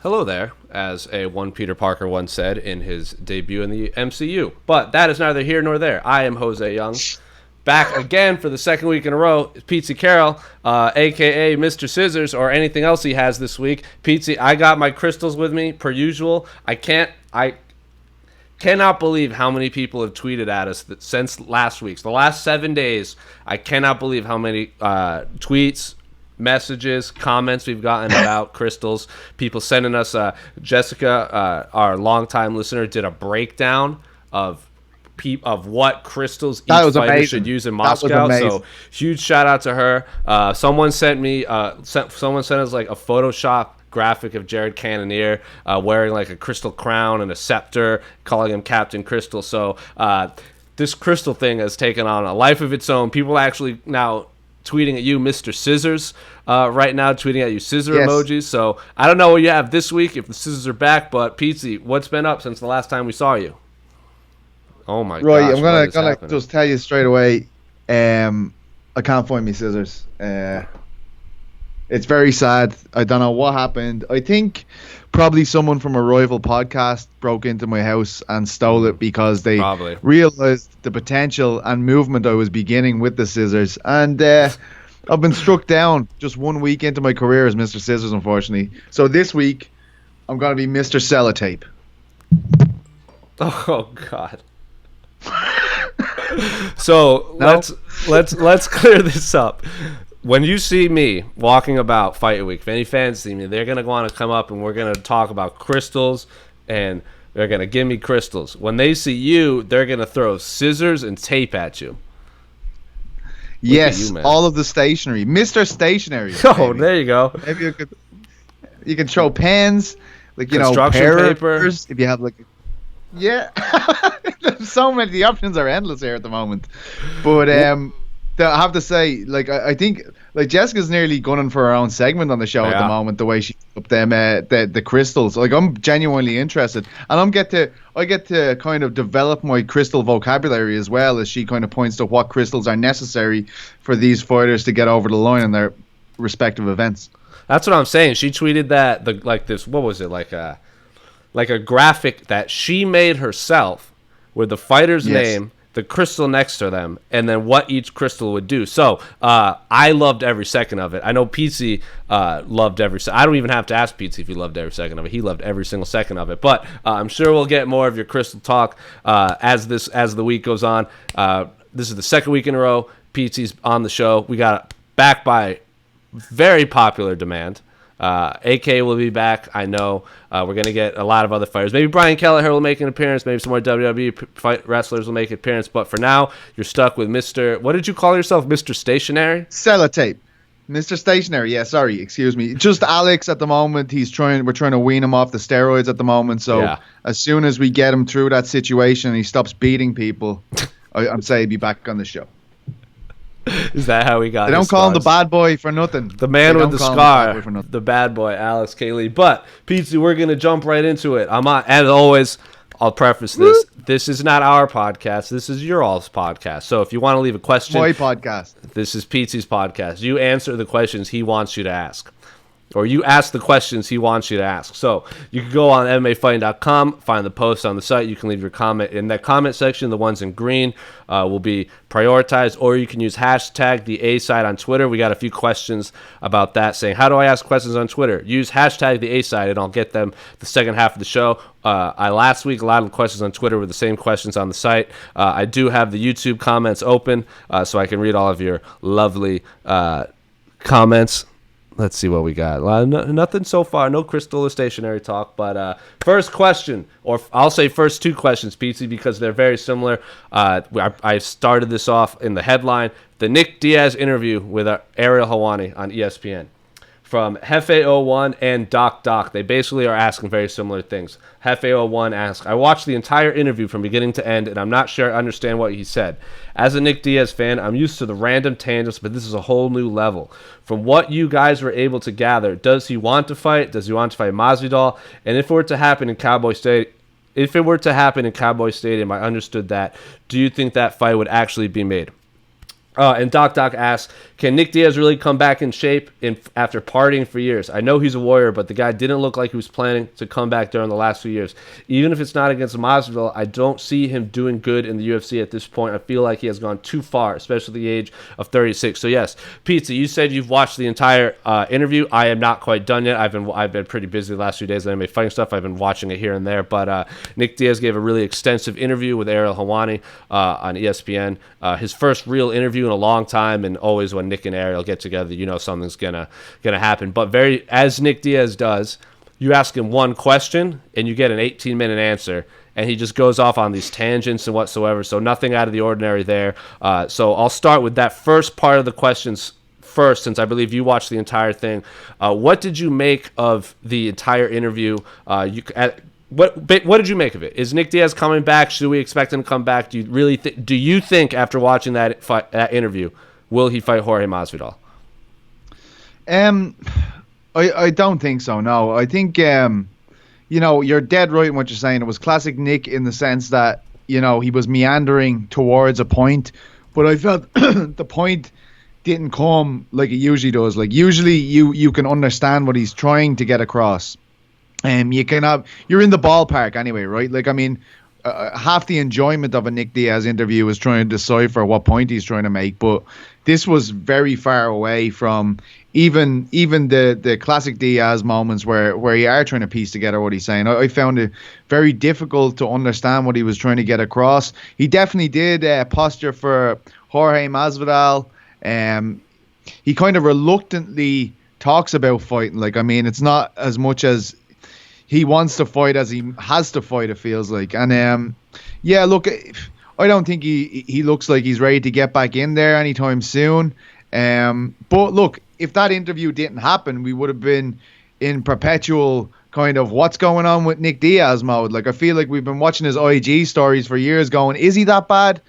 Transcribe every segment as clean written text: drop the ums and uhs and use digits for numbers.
hello there, as a one Peter Parker once said in his debut in the MCU. But that is neither here nor there. I am Jose Young, back again for the second week in a row. Petesy Carroll, a.k.a. Mr. Scissors, or anything else he has this week. Petesy, I got my crystals with me, per usual. I cannot believe how many people have tweeted at us since last week. The last 7 days, I cannot believe how many tweets, messages, comments we've gotten about crystals. People sending us, Jessica, our longtime listener, did a breakdown of what crystals each fighter should use in Moscow. So huge shout out to her. Someone sent us like a Photoshop graphic of Jared Cannonier wearing like a crystal crown and a scepter, calling him Captain Crystal. So this crystal thing has taken on a life of its own. People are actually now tweeting at you, Mr. Scissors, right now, tweeting at you scissor emojis. So I don't know what you have this week, if the scissors are back, but Petesy, what's been up since the last time we saw you? Oh my gosh. I'm gonna just tell you straight away, I can't find me scissors. It's very sad. I don't know what happened. I think probably someone from a rival podcast broke into my house and stole it because they realized the potential and movement I was beginning with the scissors. And I've been struck down just 1 week into my career as Mr. Scissors, unfortunately. So this week, I'm going to be Mr. Sellotape. Oh, God. So let's clear this up. When you see me walking about Fight Week, if any fans see me, they're going to want to come up and we're going to talk about crystals and they're going to give me crystals. When they see you, they're going to throw scissors and tape at you. Yes, all of the stationery. Mr. Stationery. Oh, there you go. Maybe you can throw pens, like, construction paper. If you have like... Yeah. There's so many. The options are endless here at the moment. But... I have to say, like, I think, like, Jessica's nearly gunning for her own segment on the show at the moment. The way she up them the crystals, like, I'm genuinely interested, and I get to kind of develop my crystal vocabulary as well, as she kind of points to what crystals are necessary for these fighters to get over the line in their respective events. That's what I'm saying. She tweeted that what was it, like a graphic that she made herself with the fighter's name, the crystal next to them, and then what each crystal would do. So I loved every second of it. I know Petesy loved every second. I don't even have to ask Petesy if he loved every second of it. He loved every single second of it. But I'm sure we'll get more of your crystal talk as the week goes on. This is the second week in a row Petesy's on the show. We got back by very popular demand. AK will be back. I know we're going to get a lot of other fighters. Maybe Brian Kelleher will make an appearance. Maybe some more WWE wrestlers will make an appearance. But for now, you're stuck with Mr. What did you call yourself? Mr. Stationary? Sellotape. Mr. Stationary. Yeah, sorry. Excuse me. Just Alex at the moment. We're trying to wean him off the steroids at the moment. So as soon as we get him through that situation and he stops beating people, I'm saying he'll be back on the show. Is that how we got? They don't call him the bad boy for nothing. The man with the scar, the bad boy, Alex K. But Petesy, we're gonna jump right into it. As always, I'll preface this. This is not our podcast. This is your all's podcast. So if you want to leave a question, my podcast. This is Petesy's podcast. You answer the questions he wants you to ask. Or you ask the questions he wants you to ask. So you can go on MMAfighting.com, find the post on the site. You can leave your comment in that comment section. The ones in green will be prioritized. Or you can use hashtag the A side on Twitter. We got a few questions about that, saying, how do I ask questions on Twitter? Use hashtag the A side, and I'll get them the second half of the show. Last week, a lot of the questions on Twitter were the same questions on the site. I do have the YouTube comments open, so I can read all of your lovely comments. Let's see what we got. Nothing so far. No crystal or stationary talk. But first question, or I'll say first two questions, Petesy, because they're very similar. I started this off in the headline. The Nick Diaz interview with Ariel Helwani on ESPN. From Hefe01 and Doc. They basically are asking very similar things. Hefe01 asks, I watched the entire interview from beginning to end, and I'm not sure I understand what he said. As a Nick Diaz fan, I'm used to the random tangents, but this is a whole new level. From what you guys were able to gather, does he want to fight? Does he want to fight Masvidal? And if it were to happen in Cowboy Stadium, I understood that. Do you think that fight would actually be made? And Doc asks, can Nick Diaz really come back in shape after partying for years? I know he's a warrior, but the guy didn't look like he was planning to come back during the last few years. Even if it's not against Masvidal, I don't see him doing good in the UFC at this point. I feel like he has gone too far, especially at the age of 36. So yes, Pizza, you said you've watched the entire interview. I am not quite done yet. I've been pretty busy the last few days. MMA fighting stuff. I've been watching it here and there. But Nick Diaz gave a really extensive interview with Ariel Helwani on ESPN. His first real interview in a long time, and always when Nick and Ariel get together, you know something's gonna happen. But as Nick Diaz does, you ask him one question and you get an 18-minute answer, and he just goes off on these tangents and whatsoever. So nothing out of the ordinary there. So I'll start with that first part of the questions first, since I believe you watched the entire thing. What did you make of the entire interview? What did you make of it? Is Nick Diaz coming back? Should we expect him to come back? Do you think after watching that interview, will he fight Jorge Masvidal? I don't think so. No, I think you're dead right in what you're saying. It was classic Nick in the sense that he was meandering towards a point, but I felt the point didn't come like it usually does. Like usually you can understand what he's trying to get across. You're in the ballpark anyway, right? Like, I mean, half the enjoyment of a Nick Diaz interview is trying to decipher what point he's trying to make, but this was very far away from even the classic Diaz moments where you are trying to piece together what he's saying. I found it very difficult to understand what he was trying to get across. He definitely did posture for Jorge Masvidal. He kind of reluctantly talks about fighting. Like, I mean, it's not as much as he wants to fight as he has to fight, it feels like. And look, I don't think he looks like he's ready to get back in there anytime soon. But look, if that interview didn't happen, we would have been in perpetual kind of what's going on with Nick Diaz mode. Like, I feel like we've been watching his IG stories for years going, is he that bad?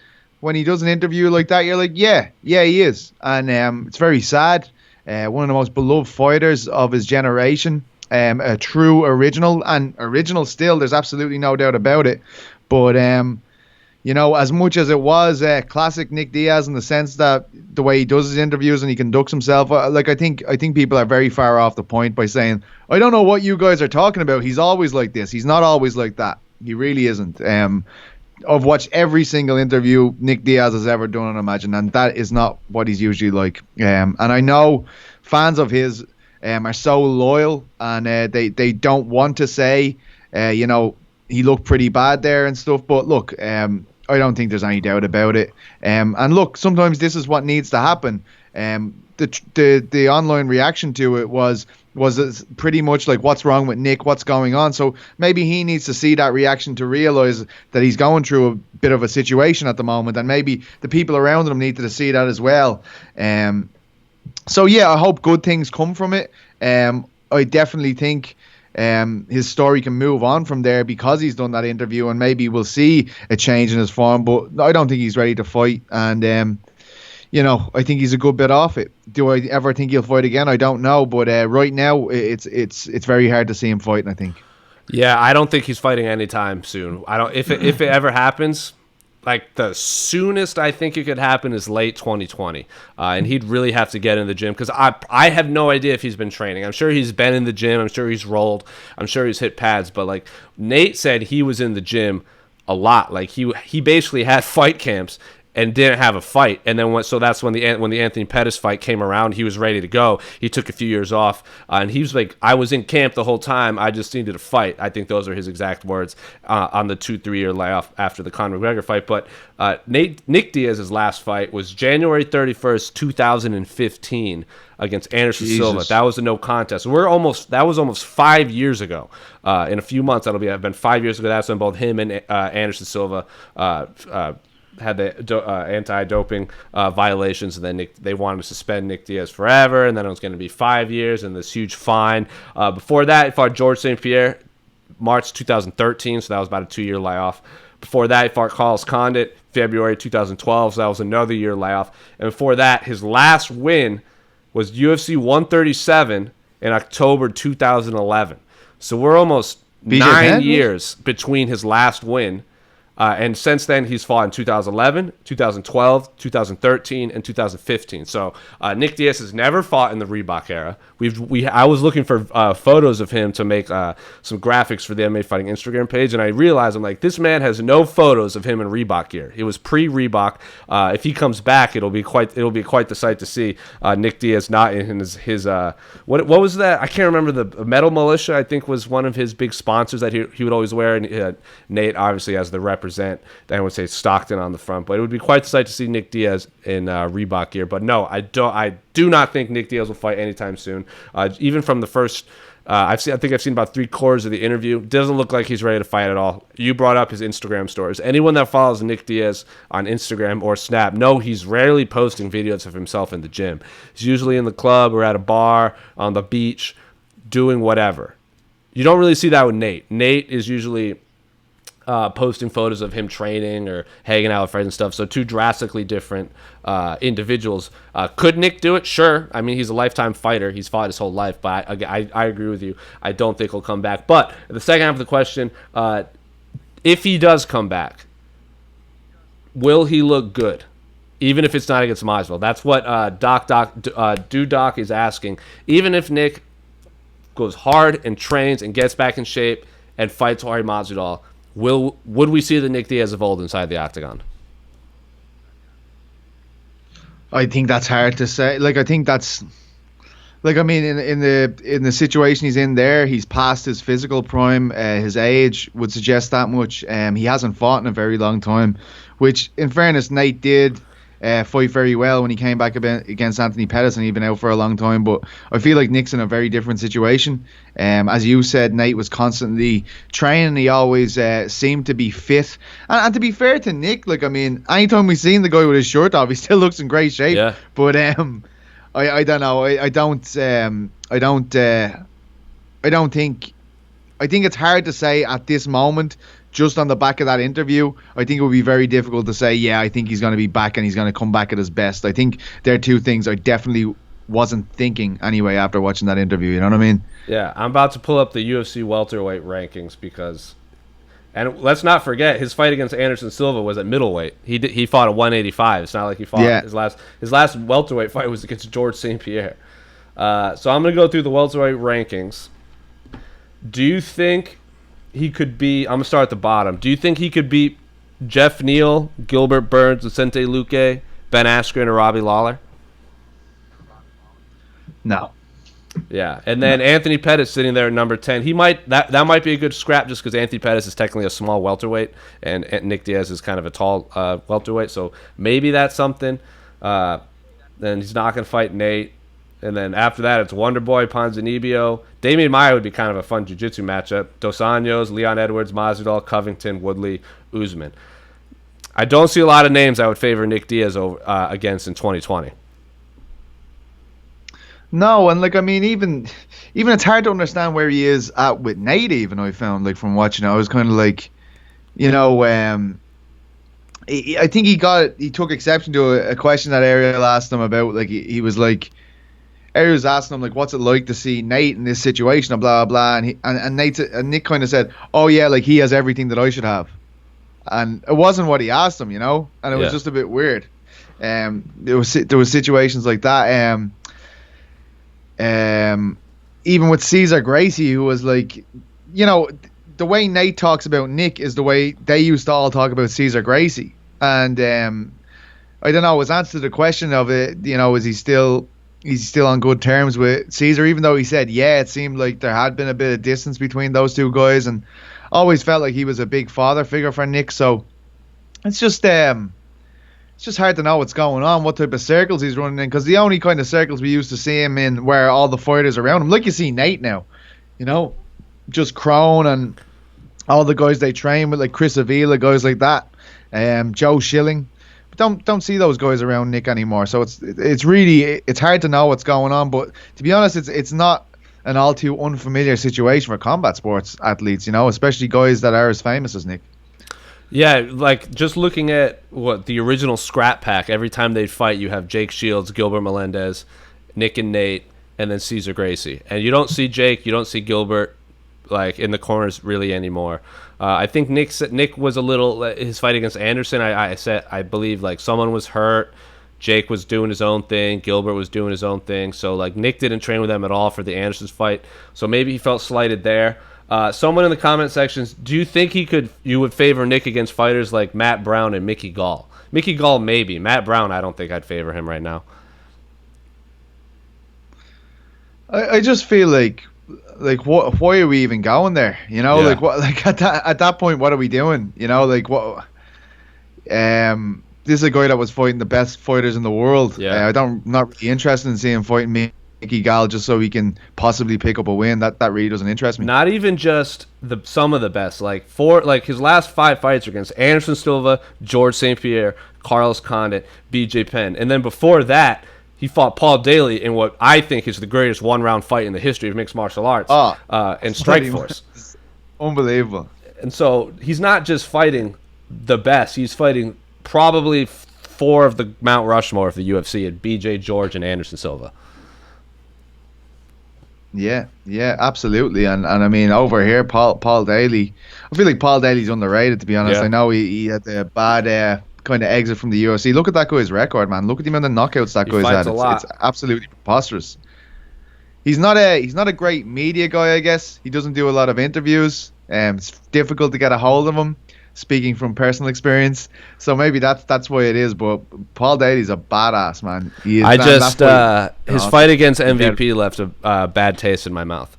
When he does an interview like that, you're like, yeah, he is. And it's very sad. One of the most beloved fighters of his generation. A true original, and original still, there's absolutely no doubt about it. But as much as it was classic Nick Diaz in the sense that the way he does his interviews and he conducts himself, I think people are very far off the point by saying, I don't know what you guys are talking about. He's always like this. He's not always like that. He really isn't. I've watched every single interview Nick Diaz has ever done on Imagine, and that is not what he's usually like. And I know fans of his are so loyal, and they don't want to say, he looked pretty bad there and stuff. But look, I don't think there's any doubt about it. And look, sometimes this is what needs to happen. The online reaction to it was pretty much like, what's wrong with Nick? What's going on? So maybe he needs to see that reaction to realize that he's going through a bit of a situation at the moment, and maybe the people around him need to see that as well. So yeah, I hope good things come from it. I definitely think his story can move on from there because he's done that interview, and maybe we'll see a change in his form. But I don't think he's ready to fight, and I think he's a good bit off it. Do I ever think he'll fight again? I don't know, but right now it's very hard to see him fighting, I think. Yeah, I don't think he's fighting anytime soon. I don't. If it ever happens, like the soonest I think it could happen is late 2020, and he'd really have to get in the gym, because I have no idea if he's been training. I'm sure he's been in the gym. I'm sure he's rolled. I'm sure he's hit pads. But like Nate said, he was in the gym a lot. Like he basically had fight camps and didn't have a fight, and then that's when the Anthony Pettis fight came around, he was ready to go. He took a few years off, and he was like, I was in camp the whole time, I just needed a fight. I think those are his exact words on the 2-3 year layoff after the Conor McGregor fight. But Nick Diaz's last fight was January 31st, 2015 against Anderson Silva. That was a no contest. That was almost 5 years ago. In a few months, have been 5 years ago. That's when both him and Anderson Silva had the anti-doping violations, and then they wanted to suspend Nick Diaz forever, and then it was going to be 5 years and this huge fine. Before that, he fought George St. Pierre, March 2013, so that was about a 2 year layoff. Before that, he fought Carlos Condit, February 2012, so that was another year layoff. And before that, his last win was UFC 137 in October 2011. So we're almost 9 years between his last win And since then, he's fought in 2011, 2012, 2013, and 2015. So Nick Diaz has never fought in the Reebok era. I was looking for photos of him to make some graphics for the MMA Fighting Instagram page, and I realized, I'm like, this man has no photos of him in Reebok gear. It was pre-Reebok. If he comes back, it'll be quite the sight to see Nick Diaz not in his what was that? I can't remember. The Metal Militia, I think, was one of his big sponsors that he would always wear, and Nate obviously as the represent. I would say Stockton on the front, but it would be quite the sight to see Nick Diaz in Reebok gear. But no, I do not think Nick Diaz will fight anytime soon. Even from the first, I think I've seen about 3/4 of the interview. Doesn't look like he's ready to fight at all. You brought up his Instagram stories. Anyone that follows Nick Diaz on Instagram or Snap, know he's rarely posting videos of himself in the gym. He's usually in the club or at a bar, on the beach, doing whatever. You don't really see that with Nate. Nate is usually posting photos of him training or hanging out with friends and stuff. So two drastically different individuals. Could Nick do it? Sure. I mean, he's a lifetime fighter. He's fought his whole life. But I agree with you. I don't think he'll come back. But the second half of the question, if he does come back, will he look good? Even if it's not against Masvidal. That's what Doc is asking. Even if Nick goes hard and trains and gets back in shape and fights Jorge Masvidal, would we see the Nick Diaz of old inside the octagon? I think that's hard to say. Like, I think that's, like, I mean, in the situation he's in there, he's past his physical prime. His age would suggest that much. He hasn't fought in a very long time, which, in fairness, Nate did fight very well when he came back against Anthony Petesy, and he'd been out for a long time. But I feel like Nick's in a very different situation. As you said, Nate was constantly training. He always seemed to be fit. And to be fair to Nick, like, I mean, anytime we've seen the guy with his shirt off, he still looks in great shape. Yeah. But I don't know. I think it's hard to say at this moment. Just on the back of that interview, I think it would be very difficult to say, yeah, I think he's going to be back and he's going to come back at his best. I think there are two things I definitely wasn't thinking anyway after watching that interview. You know what I mean? Yeah, I'm about to pull up the UFC Welterweight Rankings because, and let's not forget, his fight against Anderson Silva was at middleweight. He fought at 185. It's not like he fought his last welterweight fight was against George St. Pierre. So I'm going to go through the welterweight rankings. Do you think he could be, I'm going to start at the bottom. Do you think he could beat Jeff Neal, Gilbert Burns, Vicente Luque, Ben Askren, or Robbie Lawler? No. Yeah, and then Anthony Pettis sitting there at number 10. He might that might be a good scrap just because Anthony Pettis is technically a small welterweight, and Nick Diaz is kind of a tall welterweight. So maybe that's something. Then he's not going to fight Nate. And then after that, it's Wonderboy, Ponzinibbio. Damian Maia would be kind of a fun jiu-jitsu matchup. Dos Anjos, Leon Edwards, Masvidal, Covington, Woodley, Usman. I don't see a lot of names I would favor Nick Diaz against in 2020. No, and like, I mean, even it's hard to understand where he is at with Nate. Even I found, like, from watching it, I was kind of like, you know, I think he took exception to a question that Ariel asked him about. Like, he was like, Ariel was asking him, like, what's it like to see Nate in this situation and blah blah, and Nick kind of said, oh yeah, like, he has everything that I should have, and it wasn't what he asked him, you know, and it was just a bit weird. There was situations like that. Even with Cesar Gracie, who was like, you know, the way Nate talks about Nick is the way they used to all talk about Cesar Gracie, and I don't know. His answer to the question of it, you know, is he's still on good terms with Cesar, even though he said, yeah, it seemed like there had been a bit of distance between those two guys, and always felt like he was a big father figure for Nick. So it's just hard to know what's going on, what type of circles he's running in, because the only kind of circles we used to see him in were all the fighters around him, like you see Nate now, you know, just Crone and all the guys they train with, like Chris Avila, guys like that, Joe Schilling. Don't see those guys around Nick anymore. So it's really hard to know what's going on. But to be honest, it's not an all too unfamiliar situation for combat sports athletes, you know, especially guys that are as famous as Nick. Yeah, like, just looking at what the original Scrap Pack, every time they'd fight, you have Jake Shields, Gilbert Melendez, Nick and Nate, and then Cesar Gracie. And you don't see Jake, you don't see Gilbert. like in the corners really anymore. I think Nick was a little his fight against Anderson. I believe like someone was hurt. Jake was doing his own thing. Gilbert was doing his own thing. So like Nick didn't train with them at all for the Anderson's fight. So maybe he felt slighted there. Someone in the comment sections, do you think you would favor Nick against fighters like Matt Brown and Mickey Gall? Mickey Gall maybe. Matt Brown, I don't think I'd favor him right now. I just feel like why are we even going there? You know, Yeah. like what, like at that point, what are we doing? You know, like what? This is a guy that was fighting the best fighters in the world. Yeah. I'm not really interested in seeing him fighting Mickey Gall just so he can possibly pick up a win. That really doesn't interest me. Not even just some of the best. Like his last 5 fights are against Anderson Silva, George St. Pierre, Carlos Condit, BJ Penn, and then before that, he fought Paul Daly in what I think is the greatest one-round fight in the history of mixed martial arts and Strikeforce. Unbelievable. And so he's not just fighting the best. He's fighting probably 4 of the Mount Rushmore of the UFC at BJ, George, and Anderson Silva. Yeah, absolutely. And I mean, over here, Paul Daly, I feel like Paul Daly's underrated, to be honest. Yeah. I know he had a bad kind of exit from the UFC. Look at that guy's record, man. Look at the amount of knockouts that guy's fights had. a lot. It's absolutely preposterous. He's not a great media guy, I guess. He doesn't do a lot of interviews. It's difficult to get a hold of him, speaking from personal experience. So maybe that's why it is. But Paul Daly's a badass, man. He is, his fight against MVP left a bad taste in my mouth.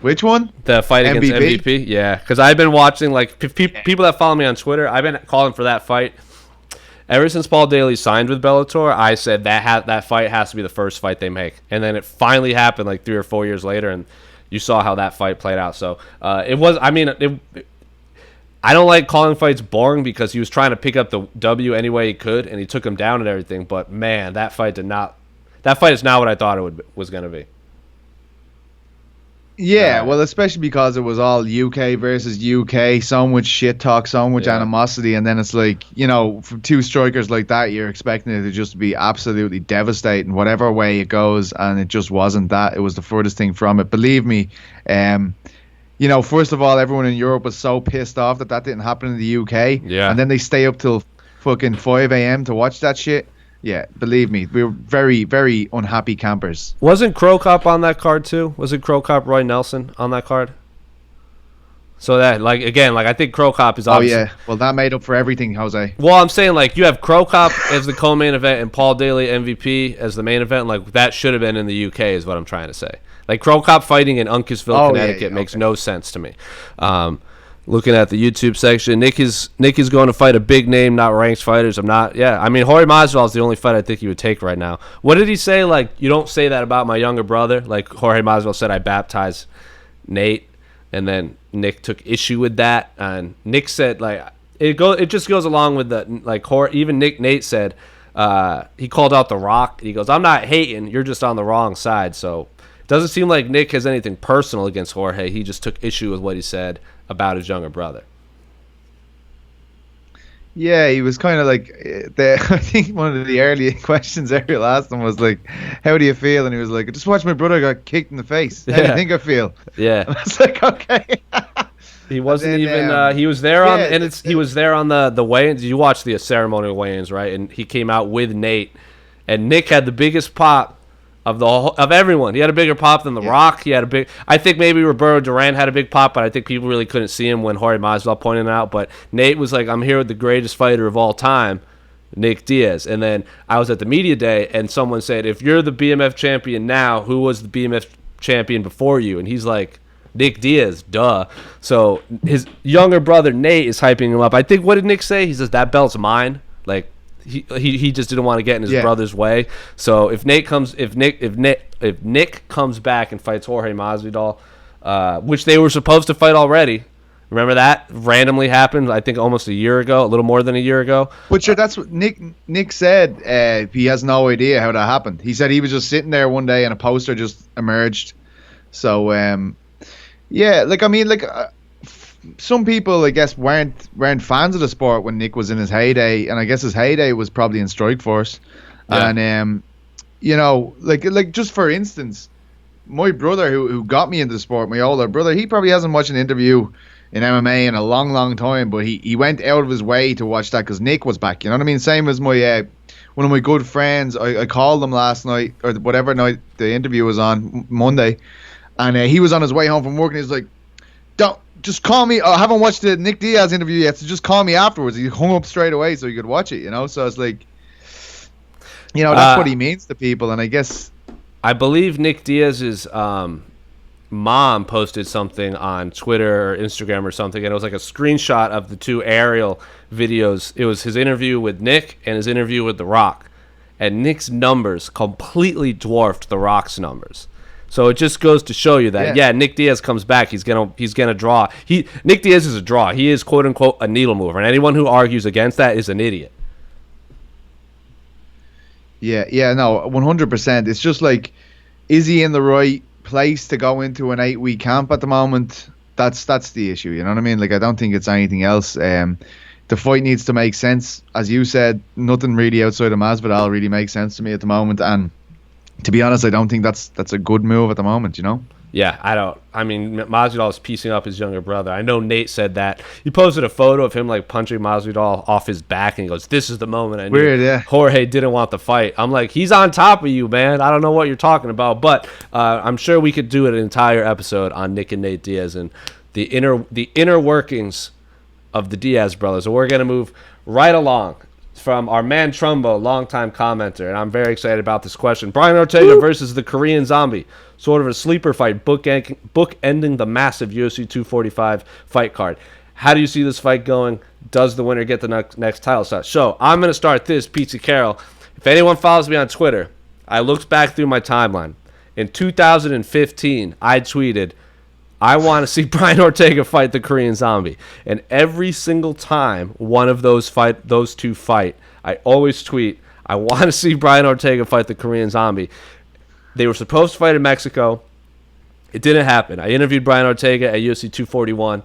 Which one? The fight against MVP? Yeah, because I've been watching, like, people that follow me on Twitter, I've been calling for that fight. Ever since Paul Daly signed with Bellator, I said that fight has to be the first fight they make. And then it finally happened like 3 or 4 years later, and you saw how that fight played out. So I don't like calling fights boring because he was trying to pick up the W any way he could, and he took him down and everything. But, man, that fight is not what I thought it was going to be. Yeah, well, especially because it was all UK versus UK, so much shit talk, so much animosity, and then it's like, you know, from 2 strikers like that, you're expecting it to just be absolutely devastating, whatever way it goes, and it just wasn't that. It was the furthest thing from it. Believe me, you know, first of all, everyone in Europe was so pissed off that didn't happen in the UK, and then they stay up till fucking 5 a.m. to watch that shit. Yeah, believe me, we were very, very unhappy campers. Wasn't Crow Cop on that card too? Wasn't Crow Cop Roy Nelson on that card? So that, like, again, like, I think Crow Cop is obviously... Oh, yeah. Well, that made up for everything, Jose. Well, I'm saying, like, you have Crow Cop as the co-main event and Paul Daly MVP as the main event. Like, that should have been in the UK is what I'm trying to say. Like, Crow Cop fighting in Uncasville, Connecticut makes no sense to me. Looking at the YouTube section, Nick is going to fight a big name, not ranked fighters. I mean, Jorge Masvidal is the only fight I think he would take right now. What did he say? Like, you don't say that about my younger brother. Like, Jorge Masvidal said, I baptized Nate, and then Nick took issue with that, and Nick said, like, it just goes along with the, like, even Nate said, he called out The Rock. He goes, I'm not hating, you're just on the wrong side. So it doesn't seem like Nick has anything personal against Jorge. He just took issue with what he said about his younger brother. Yeah, he was kind of like, I think one of the early questions Ariel asked him was like, how do you feel? And he was like, I just watched my brother got kicked in the face. How do you think I feel? Yeah. And I was like, okay. He wasn't he was there on, and he was there on the weigh-ins. You watched the ceremonial weigh-ins, right? And he came out with Nate, and Nick had the biggest pop of everyone. He had a bigger pop than The Rock. He had a big. I think maybe Roberto Duran had a big pop, but I think people really couldn't see him when Jorge Masvidal pointed it out. But Nate was like, "I'm here with the greatest fighter of all time, Nick Diaz." And then I was at the media day, and someone said, "If you're the BMF champion now, who was the BMF champion before you?" And he's like, Nick Diaz, duh. So his younger brother Nate is hyping him up. I think, what did Nick say? He says that belt's mine. Like, he just didn't want to get in his brother's way. So if Nick comes back and fights Jorge Masvidal, which they were supposed to fight already. Remember that randomly happened? I think almost a year ago, a little more than a year ago. But sure, that's what Nick said. He has no idea how that happened. He said he was just sitting there one day and a poster just emerged. So yeah, like, I mean, like, some people, I guess, weren't fans of the sport when Nick was in his heyday, and I guess his heyday was probably in Strikeforce. Yeah. And you know, like just for instance, my brother who got me into the sport, my older brother, he probably hasn't watched an interview in MMA in a long, long time, but he went out of his way to watch that because Nick was back. You know what I mean? Same as my one of my good friends. I called him last night or whatever night the interview was on, Monday, and he was on his way home from work and he's like, "Don't just call me. I haven't watched the Nick Diaz interview yet, so just call me afterwards." He hung up straight away so he could watch it. You know, so it's like, you know, that's what he means to people, and I guess I believe Nick Diaz's mom posted something on Twitter or Instagram or something, and it was like a screenshot of the two aerial videos. It was his interview with Nick and his interview with The Rock, and Nick's numbers completely dwarfed The Rock's numbers. So it just goes to show you that Nick Diaz comes back, he's gonna draw. Nick Diaz is a draw. He is quote unquote a needle mover, and anyone who argues against that is an idiot. Yeah, no, 100%. It's just like, is he in the right place to go into an 8-week camp at the moment? That's the issue. You know what I mean? Like, I don't think it's anything else. The fight needs to make sense, as you said. Nothing really outside of Masvidal really makes sense to me at the moment, and to be honest, I don't think that's a good move at the moment. You know? Yeah, I don't. I mean, Masvidal is piecing up his younger brother. I know Nate said that. He posted a photo of him like punching Masvidal off his back, and he goes, "This is the moment I knew Weird, yeah. Jorge didn't want the fight." I'm like, he's on top of you, man. I don't know what you're talking about, but I'm sure we could do an entire episode on Nick and Nate Diaz and the inner workings of the Diaz brothers. So we're gonna move right along from our man Trumbo, longtime commenter, and I'm very excited about this question. Brian Ortega versus the Korean Zombie. Sort of a sleeper fight, bookending the massive UFC 245 fight card. How do you see this fight going? Does the winner get the next title shot? So I'm going to start this, Petesy Carroll. If anyone follows me on Twitter, I looked back through my timeline. In 2015, I tweeted, "I want to see Brian Ortega fight the Korean Zombie." And every single time one of those two fight, I always tweet, "I want to see Brian Ortega fight the Korean Zombie." They were supposed to fight in Mexico. It didn't happen. I interviewed Brian Ortega at UFC 241.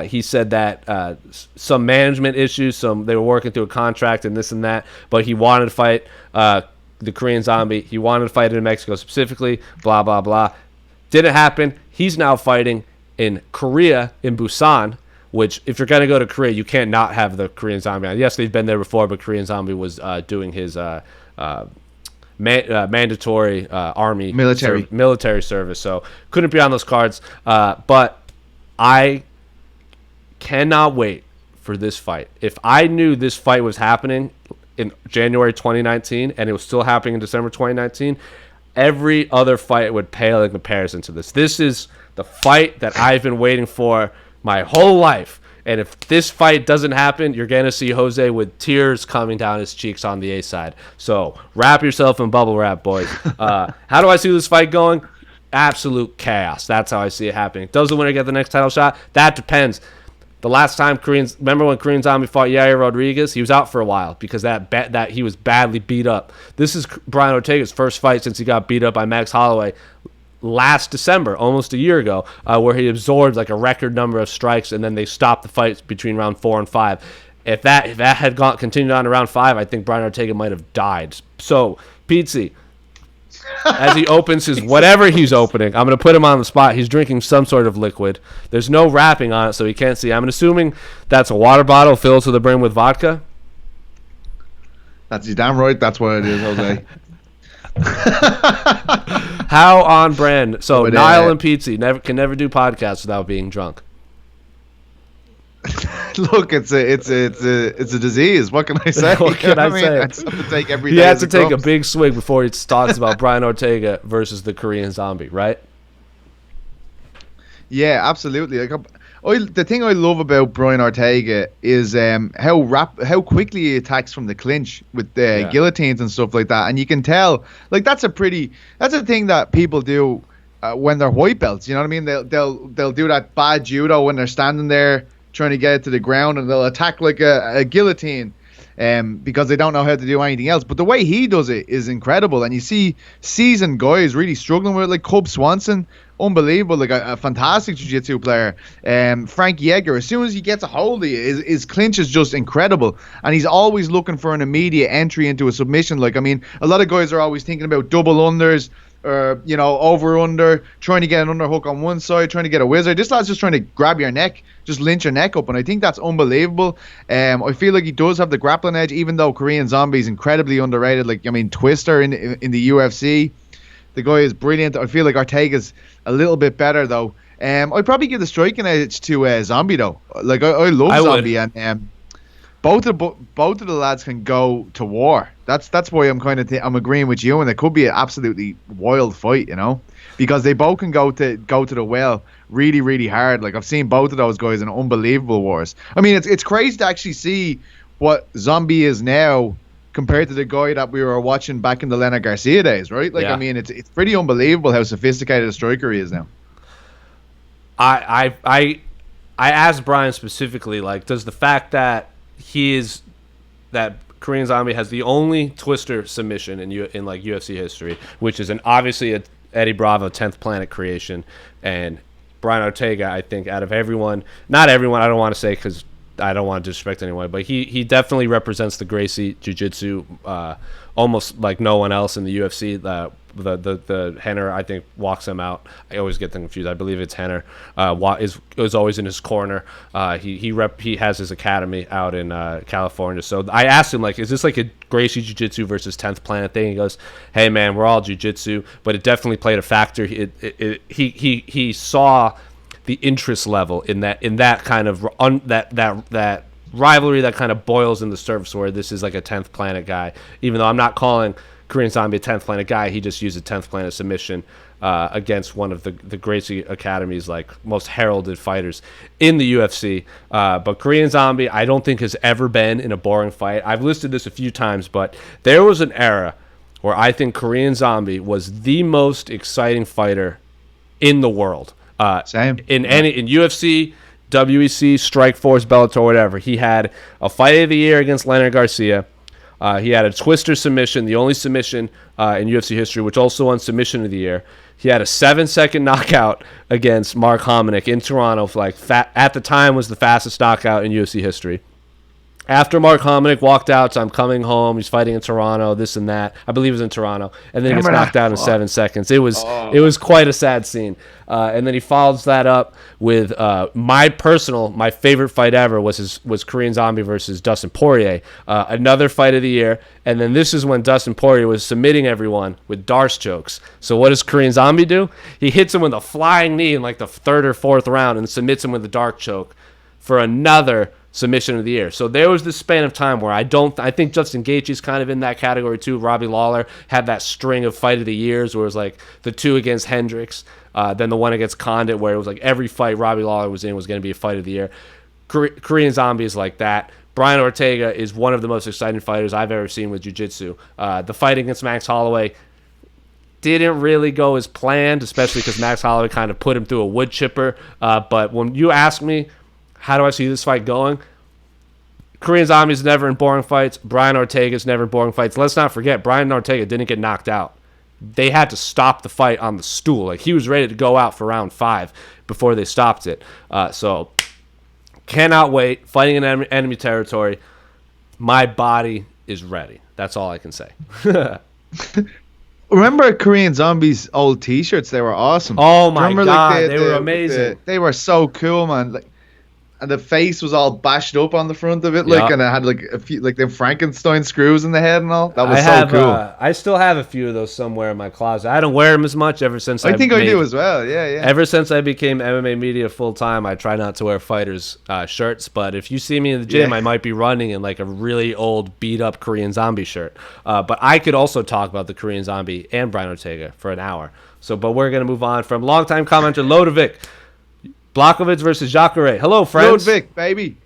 He said that some management issues, they were working through a contract and this and that, but he wanted to fight the Korean Zombie. He wanted to fight in Mexico specifically, blah, blah, blah. Didn't happen. He's now fighting in Korea, in Busan, which if you're going to go to Korea, you can't not have the Korean Zombie on. Yes, they've been there before, but Korean Zombie was doing his mandatory army military service, so couldn't be on those cards. But I cannot wait for this fight. If I knew this fight was happening in January 2019 and it was still happening in December 2019, every other fight would pale in comparison to this. This is the fight that I've been waiting for my whole life. And if this fight doesn't happen, you're going to see Jose with tears coming down his cheeks on the A side. So wrap yourself in bubble wrap, boys. How do I see this fight going? Absolute chaos. That's how I see it happening. Does the winner get the next title shot? That depends. The last time remember when Korean Zombie fought Yair Rodriguez? He was out for a while because that he was badly beat up. This is Brian Ortega's first fight since he got beat up by Max Holloway last December, almost a year ago, where he absorbed like a record number of strikes, and then they stopped the fights between round 4 and 5. If that had continued on to round 5, I think Brian Ortega might have died. So, Petesy, as he opens his whatever he's opening, I'm going to put him on the spot. He's drinking some sort of liquid. There's no wrapping on it, so he can't see. I'm assuming that's a water bottle filled to the brim with vodka. That's damn right. That's what it is, Jose. How on brand. So Niall and Petesy can never do podcasts without being drunk. Look, it's a disease. What can I say? What can I say? I just have to take every day. He has to take a big swig before he talks about Brian Ortega versus the Korean Zombie, right? Yeah, absolutely. The thing I love about Brian Ortega is how quickly he attacks from the clinch with the guillotines and stuff like that, and you can tell like that's a thing that people do when they're white belts. You know what I mean? They'll do that bad judo when they're standing there trying to get it to the ground, and they'll attack like a guillotine because they don't know how to do anything else. But the way he does it is incredible, and you see seasoned guys really struggling with it, like Cub Swanson. Unbelievable, like a fantastic jiu-jitsu player. Frank Yeager, as soon as he gets a hold of you, his clinch is just incredible, and he's always looking for an immediate entry into a submission. Like, I mean, a lot of guys are always thinking about double unders, or over under, trying to get an underhook on one side, trying to get a wizard. This lad's just trying to grab your neck, just lynch your neck up, and I think that's unbelievable. I feel like he does have the grappling edge, even though Korean Zombie is incredibly underrated. Twister in the UFC, the guy is brilliant. I feel like Ortega's a little bit better though. I'd probably give the striking edge to Zombie though. Like I love Zombie, and both of the lads can go to war. That's why I'm agreeing with you, and it could be an absolutely wild fight, because they both can go to the well really, really hard. Like I've seen both of those guys in unbelievable wars. I mean, it's crazy to actually see what Zombie is now compared to the guy that we were watching back in the Leonard Garcia days, right? Like, yeah. I mean, it's pretty unbelievable how sophisticated a striker he is now. I asked Brian specifically, like, does the fact that that Korean Zombie has the only Twister submission in UFC history, which is obviously a Eddie Bravo 10th Planet creation, and Brian Ortega, I think out of everyone, not everyone, I don't want to say because I don't want to disrespect anyone, but he definitely represents the Gracie Jiu-Jitsu almost like no one else in the UFC. The Henner, I think, walks him out. I always get them confused. I believe it's Henner. Is always in his corner. He has his academy out in California. So I asked him, like, is this like a Gracie Jiu-Jitsu versus 10th Planet thing? He goes, hey man, we're all Jiu-Jitsu, but it definitely played a factor. He saw the interest level in that kind of that rivalry that kind of boils in the surface, where this is like a 10th Planet guy. Even though I'm not calling Korean Zombie a 10th Planet guy, he just used a 10th Planet submission against one of the Gracie Academy's like most heralded fighters in the UFC. But Korean Zombie, I don't think has ever been in a boring fight. I've listed this a few times, but there was an era where I think Korean Zombie was the most exciting fighter in the world. Same. In UFC, WEC, Strikeforce, Bellator, whatever. He had a fight of the year against Leonard Garcia. He had a Twister submission, the only submission in UFC history, which also won submission of the year. He had a 7-second knockout against Mark Hominick in Toronto. At the time was the fastest knockout in UFC history. After Mark Hominick walked out, so I'm coming home. He's fighting in Toronto, this and that. I believe it was in Toronto, and then he gets knocked out in 7 seconds. It was quite a sad scene. And then he follows that up with my favorite fight ever was Korean Zombie versus Dustin Poirier, another fight of the year. And then this is when Dustin Poirier was submitting everyone with Darce chokes. So what does Korean Zombie do? He hits him with a flying knee in like the third or fourth round and submits him with a dark choke for another submission of the year. So there was this span of time where I think Justin Gaethje's kind of in that category too. Robbie Lawler had that string of fight of the years where it was like the two against Hendricks, then the one against Condit, where it was like every fight Robbie Lawler was in was going to be a fight of the year. Korean Zombie is like that. Brian Ortega is one of the most exciting fighters I've ever seen with jiu-jitsu. The fight against Max Holloway didn't really go as planned, especially because Max Holloway kind of put him through a wood chipper. But when you ask me, how do I see this fight going? Korean Zombie's never in boring fights. Brian Ortega's never in boring fights. Let's not forget, Brian Ortega didn't get knocked out. They had to stop the fight on the stool. Like, he was ready to go out for round 5 before they stopped it. So, cannot wait. Fighting in enemy territory. My body is ready. That's all I can say. Remember Korean Zombie's old T-shirts? They were awesome. Oh my God, they were amazing. They were so cool, man. Like, and the face was all bashed up on the front of it, like, and it had like a few, like the Frankenstein screws in the head and all. That was so cool. I still have a few of those somewhere in my closet. I don't wear them as much ever since I think I do as well. Yeah. Ever since I became MMA media full time, I try not to wear fighters' shirts. But if you see me in the gym, I might be running in like a really old, beat up Korean Zombie shirt. But I could also talk about the Korean Zombie and Brian Ortega for an hour. But we're gonna move on from longtime commenter Lodovic. Blachowicz versus Jacare. Hello, friends. Lodovic, baby.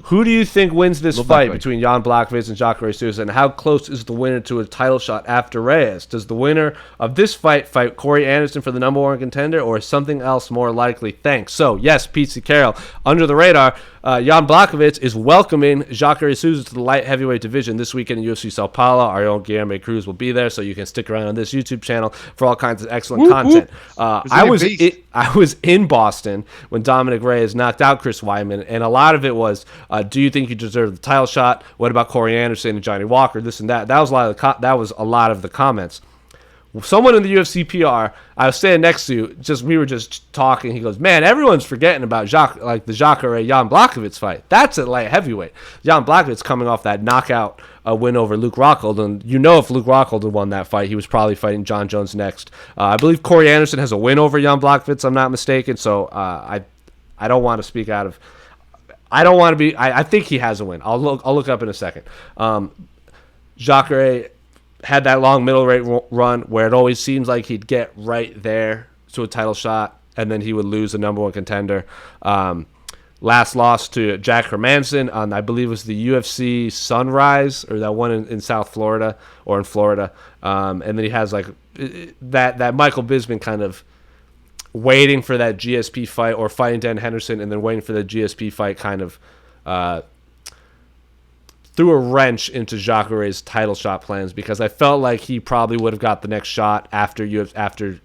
Who do you think wins this fight between Jan Blachowicz and Jacare Souza, and how close is the winner to a title shot after Reyes? Does the winner of this fight Corey Anderson for the number 1 contender, or is something else more likely? Thanks. So, yes, Petesy Carroll, under the radar, Jan Blachowicz is welcoming Jacare Souza to the light heavyweight division this weekend in UFC Sao Paulo. Our own Guilherme Cruz will be there, so you can stick around on this YouTube channel for all kinds of excellent content. I was in Boston when Dominic Reyes knocked out Chris Weidman, and a lot of it was, do you think you deserve the title shot? What about Corey Anderson and Johnny Walker? This and that. That was a lot of the comments. someone in the UFC PR I was standing next to, we were just talking. He goes, man, everyone's forgetting about the Jacare Jan Blachowicz fight. That's at light heavyweight. Jan Blachowicz coming off that knockout win over Luke Rockhold, and if Luke Rockhold had won that fight, he was probably fighting John Jones next. I believe Corey Anderson has a win over Jan Blachowicz, I'm not mistaken. So I don't want to speak out of. I don't want to be. I think he has a win. I'll look up in a second. Jacare had that long middleweight run where it always seems like he'd get right there to a title shot, and then he would lose the number one contender. Last loss to Jack Hermanson on, I believe it was the UFC Sunrise, or that one in South Florida, or in Florida. And then he has like that Michael Bisping kind of waiting for that GSP fight, or fighting Dan Henderson and then waiting for the GSP fight, kind of threw a wrench into Jacare's title shot plans, because I felt like he probably would have got the next shot after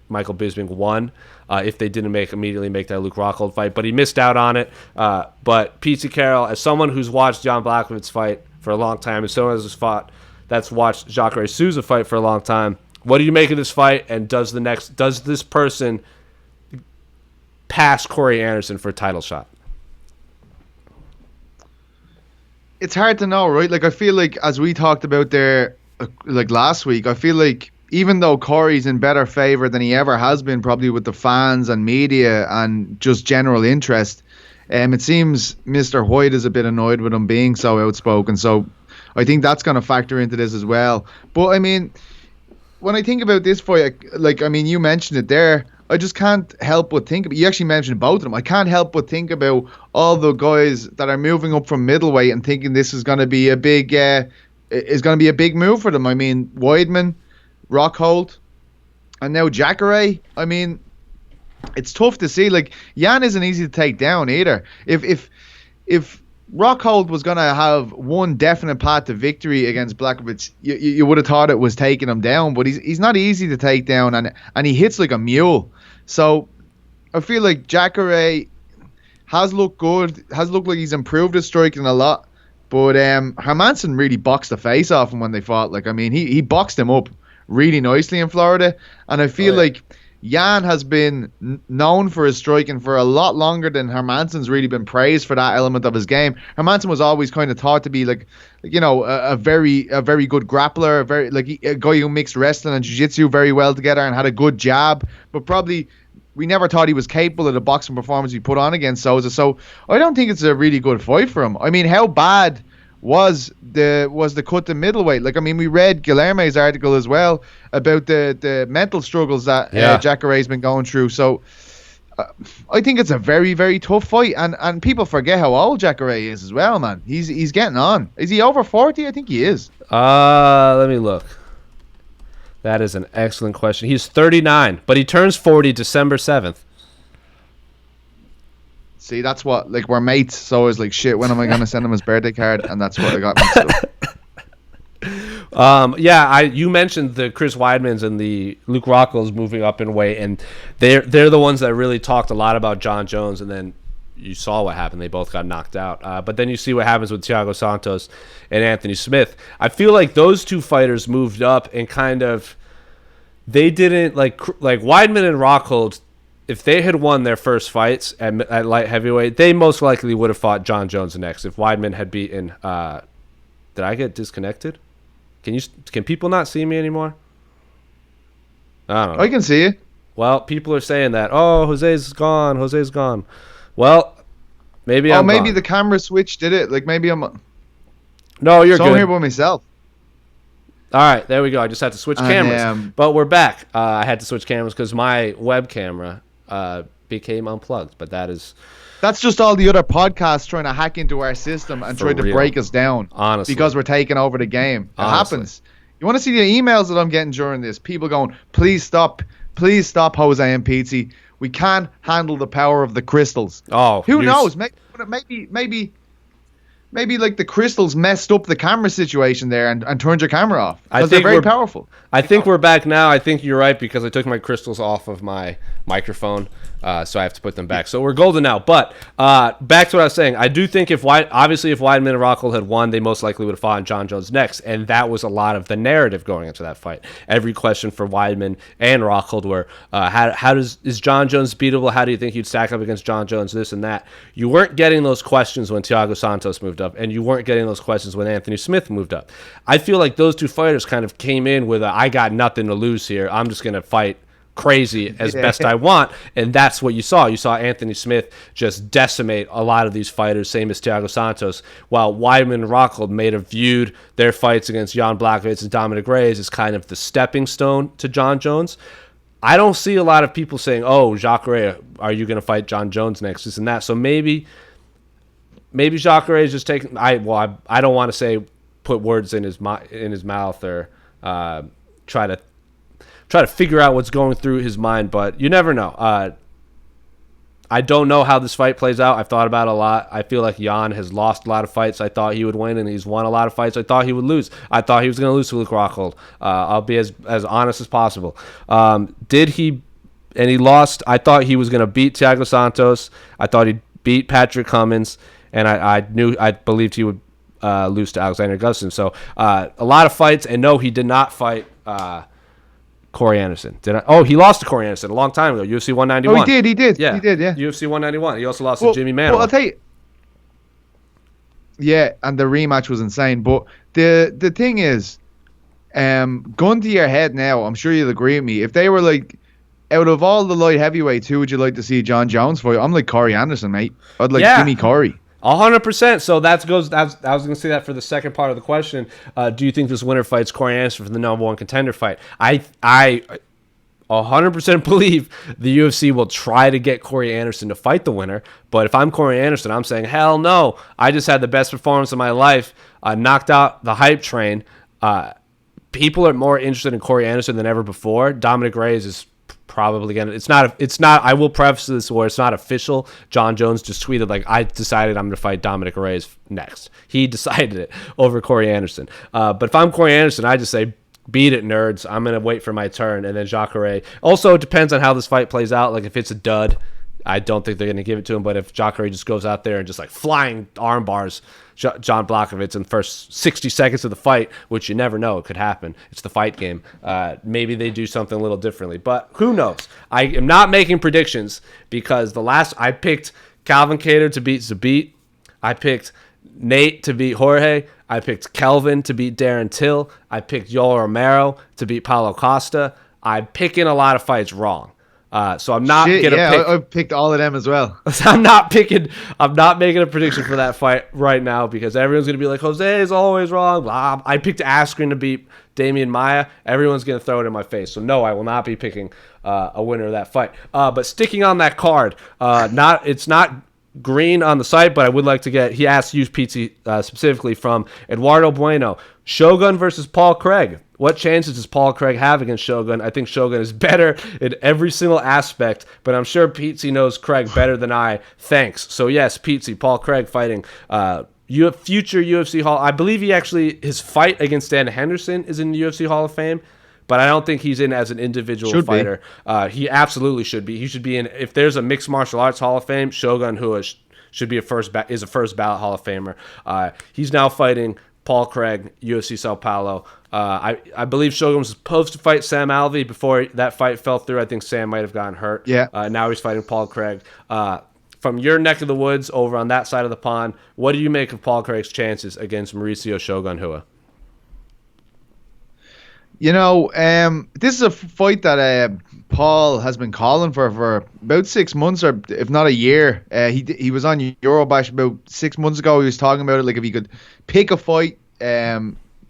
Michael Bisping won, if they didn't immediately make that Luke Rockhold fight. But he missed out on it. But Petesy Carroll, as someone who's watched Jan Blachowicz fight for a long time, as someone that's watched Jacare Souza fight for a long time, what do you make of this fight? And does this person pass Corey Anderson for a title shot? It's hard to know, right? Like, I feel like, as we talked about there, like last week, I feel like even though Corey's in better favor than he ever has been, probably with the fans and media and just general interest, it seems Mr. Hoyt is a bit annoyed with him being so outspoken. So I think that's going to factor into this as well. But I mean, when I think about this fight, you mentioned it there, I just can't help but think about, you actually mentioned both of them. I can't help but think about all the guys that are moving up from middleweight and thinking this is going to be a big move for them. I mean, Weidman, Rockhold, and now Jacare. I mean, it's tough to see. Like, Jan isn't easy to take down either. If Rockhold was going to have one definite path to victory against Blachowicz, you would have thought it was taking him down, but he's not easy to take down, and he hits like a mule. So I feel like Jacare has looked good, has looked like he's improved his striking a lot, but Hermanson really boxed the face off him when they fought. Like, I mean, he boxed him up really nicely in Florida, and I feel like Jan has been known for his striking for a lot longer than Hermanson's really been praised for that element of his game. Hermanson was always kind of thought to be a very good grappler, a guy who mixed wrestling and jiu-jitsu very well together and had a good jab, but probably we never thought he was capable of the boxing performance he put on against Souza. So I don't think it's a really good fight for him. I mean, how bad was the cut to middleweight? Like, I mean, we read Guilherme's article as well about the mental struggles that Jacare's been going through. So I think it's a very, very tough fight, and people forget how old Jacare is as well, man. He's getting on. Is he over 40? I think he is. Let me look. That is an excellent question. He's 39, but he turns 40 December 7th. See, that's what, like, we're mates, so I was like, shit, when am I going to send him his birthday card? And that's what I got mixed up. You mentioned the Chris Weidmans and the Luke Rockholds moving up in weight, and they're the ones that really talked a lot about John Jones, and then you saw what happened. They both got knocked out. But then you see what happens with Thiago Santos and Anthony Smith. I feel like those two fighters moved up and kind of, they didn't, like Weidman and Rockhold, if they had won their first fights at light heavyweight, they most likely would have fought John Jones next. If Weidman had beaten, did I get disconnected? Can people not see me anymore? I don't know. I can see you. Well, people are saying that. Oh, Jose's gone. Well, maybe I'm gone. The camera switch did it. Like, maybe I'm. No, you're good. I'm here by myself. All right, there we go. I just had to switch cameras, but we're back. I had to switch cameras because my web camera became unplugged. But that's just all the other podcasts trying to hack into our system and try to break us down. Honestly, because we're taking over the game. It happens. You want to see the emails that I'm getting during this? People going, please stop, Jose and Petesy. We can't handle the power of the crystals. Oh, who knows? Maybe like the crystals messed up the camera situation there and turned your camera off. Because they're very powerful. I think we're back now. I think you're right, because I took my crystals off of my microphone. So I have to put them back. So we're golden now. But back to what I was saying. I do think if Weidman and Rockhold had won, they most likely would have fought John Jones next. And that was a lot of the narrative going into that fight. Every question for Weidman and Rockhold were, is John Jones beatable? How do you think you'd stack up against John Jones? This and that. You weren't getting those questions when Thiago Santos moved up, and you weren't getting those questions when Anthony Smith moved up. I feel like those two fighters kind of came in with I got nothing to lose here. I'm just going to fight crazy as best I want, and that's what you saw. You saw Anthony Smith just decimate a lot of these fighters, same as Thiago Santos, while Weidman and Rockhold may have viewed their fights against Jan Blachowicz and Dominic Reyes as kind of the stepping stone to John Jones. I don't see a lot of people saying, "Oh, Jacare, are you going to fight John Jones next?" This and that. So maybe Jacare is just taking. I don't want to say put words in his mouth or try to figure out what's going through his mind, but you never know. I don't know how this fight plays out. I've thought about it a lot. I feel like Jan has lost a lot of fights I thought he would win, and he's won a lot of fights I thought he would lose. I thought he was going to lose to Luke Rockhold. I'll be as honest as possible. He lost. I thought he was going to beat Thiago Santos. I thought he'd beat Patrick Cummins, and I believed he would lose to Alexander Gustafsson. So a lot of fights, and no, he did not fight Corey Anderson. He lost to Corey Anderson a long time ago, UFC 191. Oh, he did. Yeah. He did, yeah. UFC 191. He also lost to Jimmy Manuwa. Well, I'll tell you. Yeah, and the rematch was insane. But the thing is, gun to your head now, I'm sure you'll agree with me. If they were like, out of all the light heavyweights, who would you like to see John Jones fight? I'm like Corey Anderson, mate. I'd like Jimmy Corey. 100%. So I was going to say that for the second part of the question. Do you think this winner fights Corey Anderson for the number one contender fight? I 100% believe the UFC will try to get Corey Anderson to fight the winner. But if I'm Corey Anderson, I'm saying, hell no. I just had the best performance of my life. Knocked out the hype train. People are more interested in Corey Anderson than ever before. Dominic Reyes is probably gonna. It's not. I will preface this where it's not official. John Jones just tweeted like, I decided I'm gonna fight Dominic Reyes next. He decided it over Corey Anderson. But if I'm Corey Anderson, I just say, beat it, nerds. I'm gonna wait for my turn, and then Jacare. Also, it depends on how this fight plays out. Like if it's a dud, I don't think they're gonna give it to him. But if Jacare just goes out there and just like flying arm bars John Blachowicz in the first 60 seconds of the fight, which you never know, it could happen. It's the fight game. Maybe they do something a little differently, but who knows? I am not making predictions because I picked Calvin Kattar to beat Zabit. I picked Nate to beat Jorge. I picked Kelvin to beat Darren Till. I picked Yoel Romero to beat Paulo Costa. I'm picking a lot of fights wrong. So I'm not gonna pick. I picked all of them as well. I'm not making a prediction for that fight right now because everyone's gonna be like, Jose is always wrong. Blah. I picked Askren to beat Damian Maia. Everyone's gonna throw it in my face. So no, I will not be picking a winner of that fight. But sticking on that card, it's not green on the site, but I would like to get. He asked you, Petesy, specifically from Eduardo Bueno. Shogun versus Paul Craig. What chances does Paul Craig have against Shogun? I think Shogun is better in every single aspect, but I'm sure Petesy knows Craig better than I. Thanks. So yes, Petesy, Paul Craig fighting future UFC Hall. I believe his fight against Dan Henderson is in the UFC Hall of Fame, but I don't think he's in as an individual fighter. He absolutely should be. He should be in. If there's a mixed martial arts Hall of Fame, Shogun Rua should be a first ballot Hall of Famer. He's now fighting Paul Craig, UFC Sao Paulo. I believe Shogun was supposed to fight Sam Alvey before that fight fell through. I think Sam might have gotten hurt. Yeah. Now he's fighting Paul Craig. From your neck of the woods over on that side of the pond, what do you make of Paul Craig's chances against Mauricio Shogun Rua? You know, this is a fight that Paul has been calling for about 6 months, or if not a year. He was on Eurobash about 6 months ago. He was talking about it, like if he could pick a fight,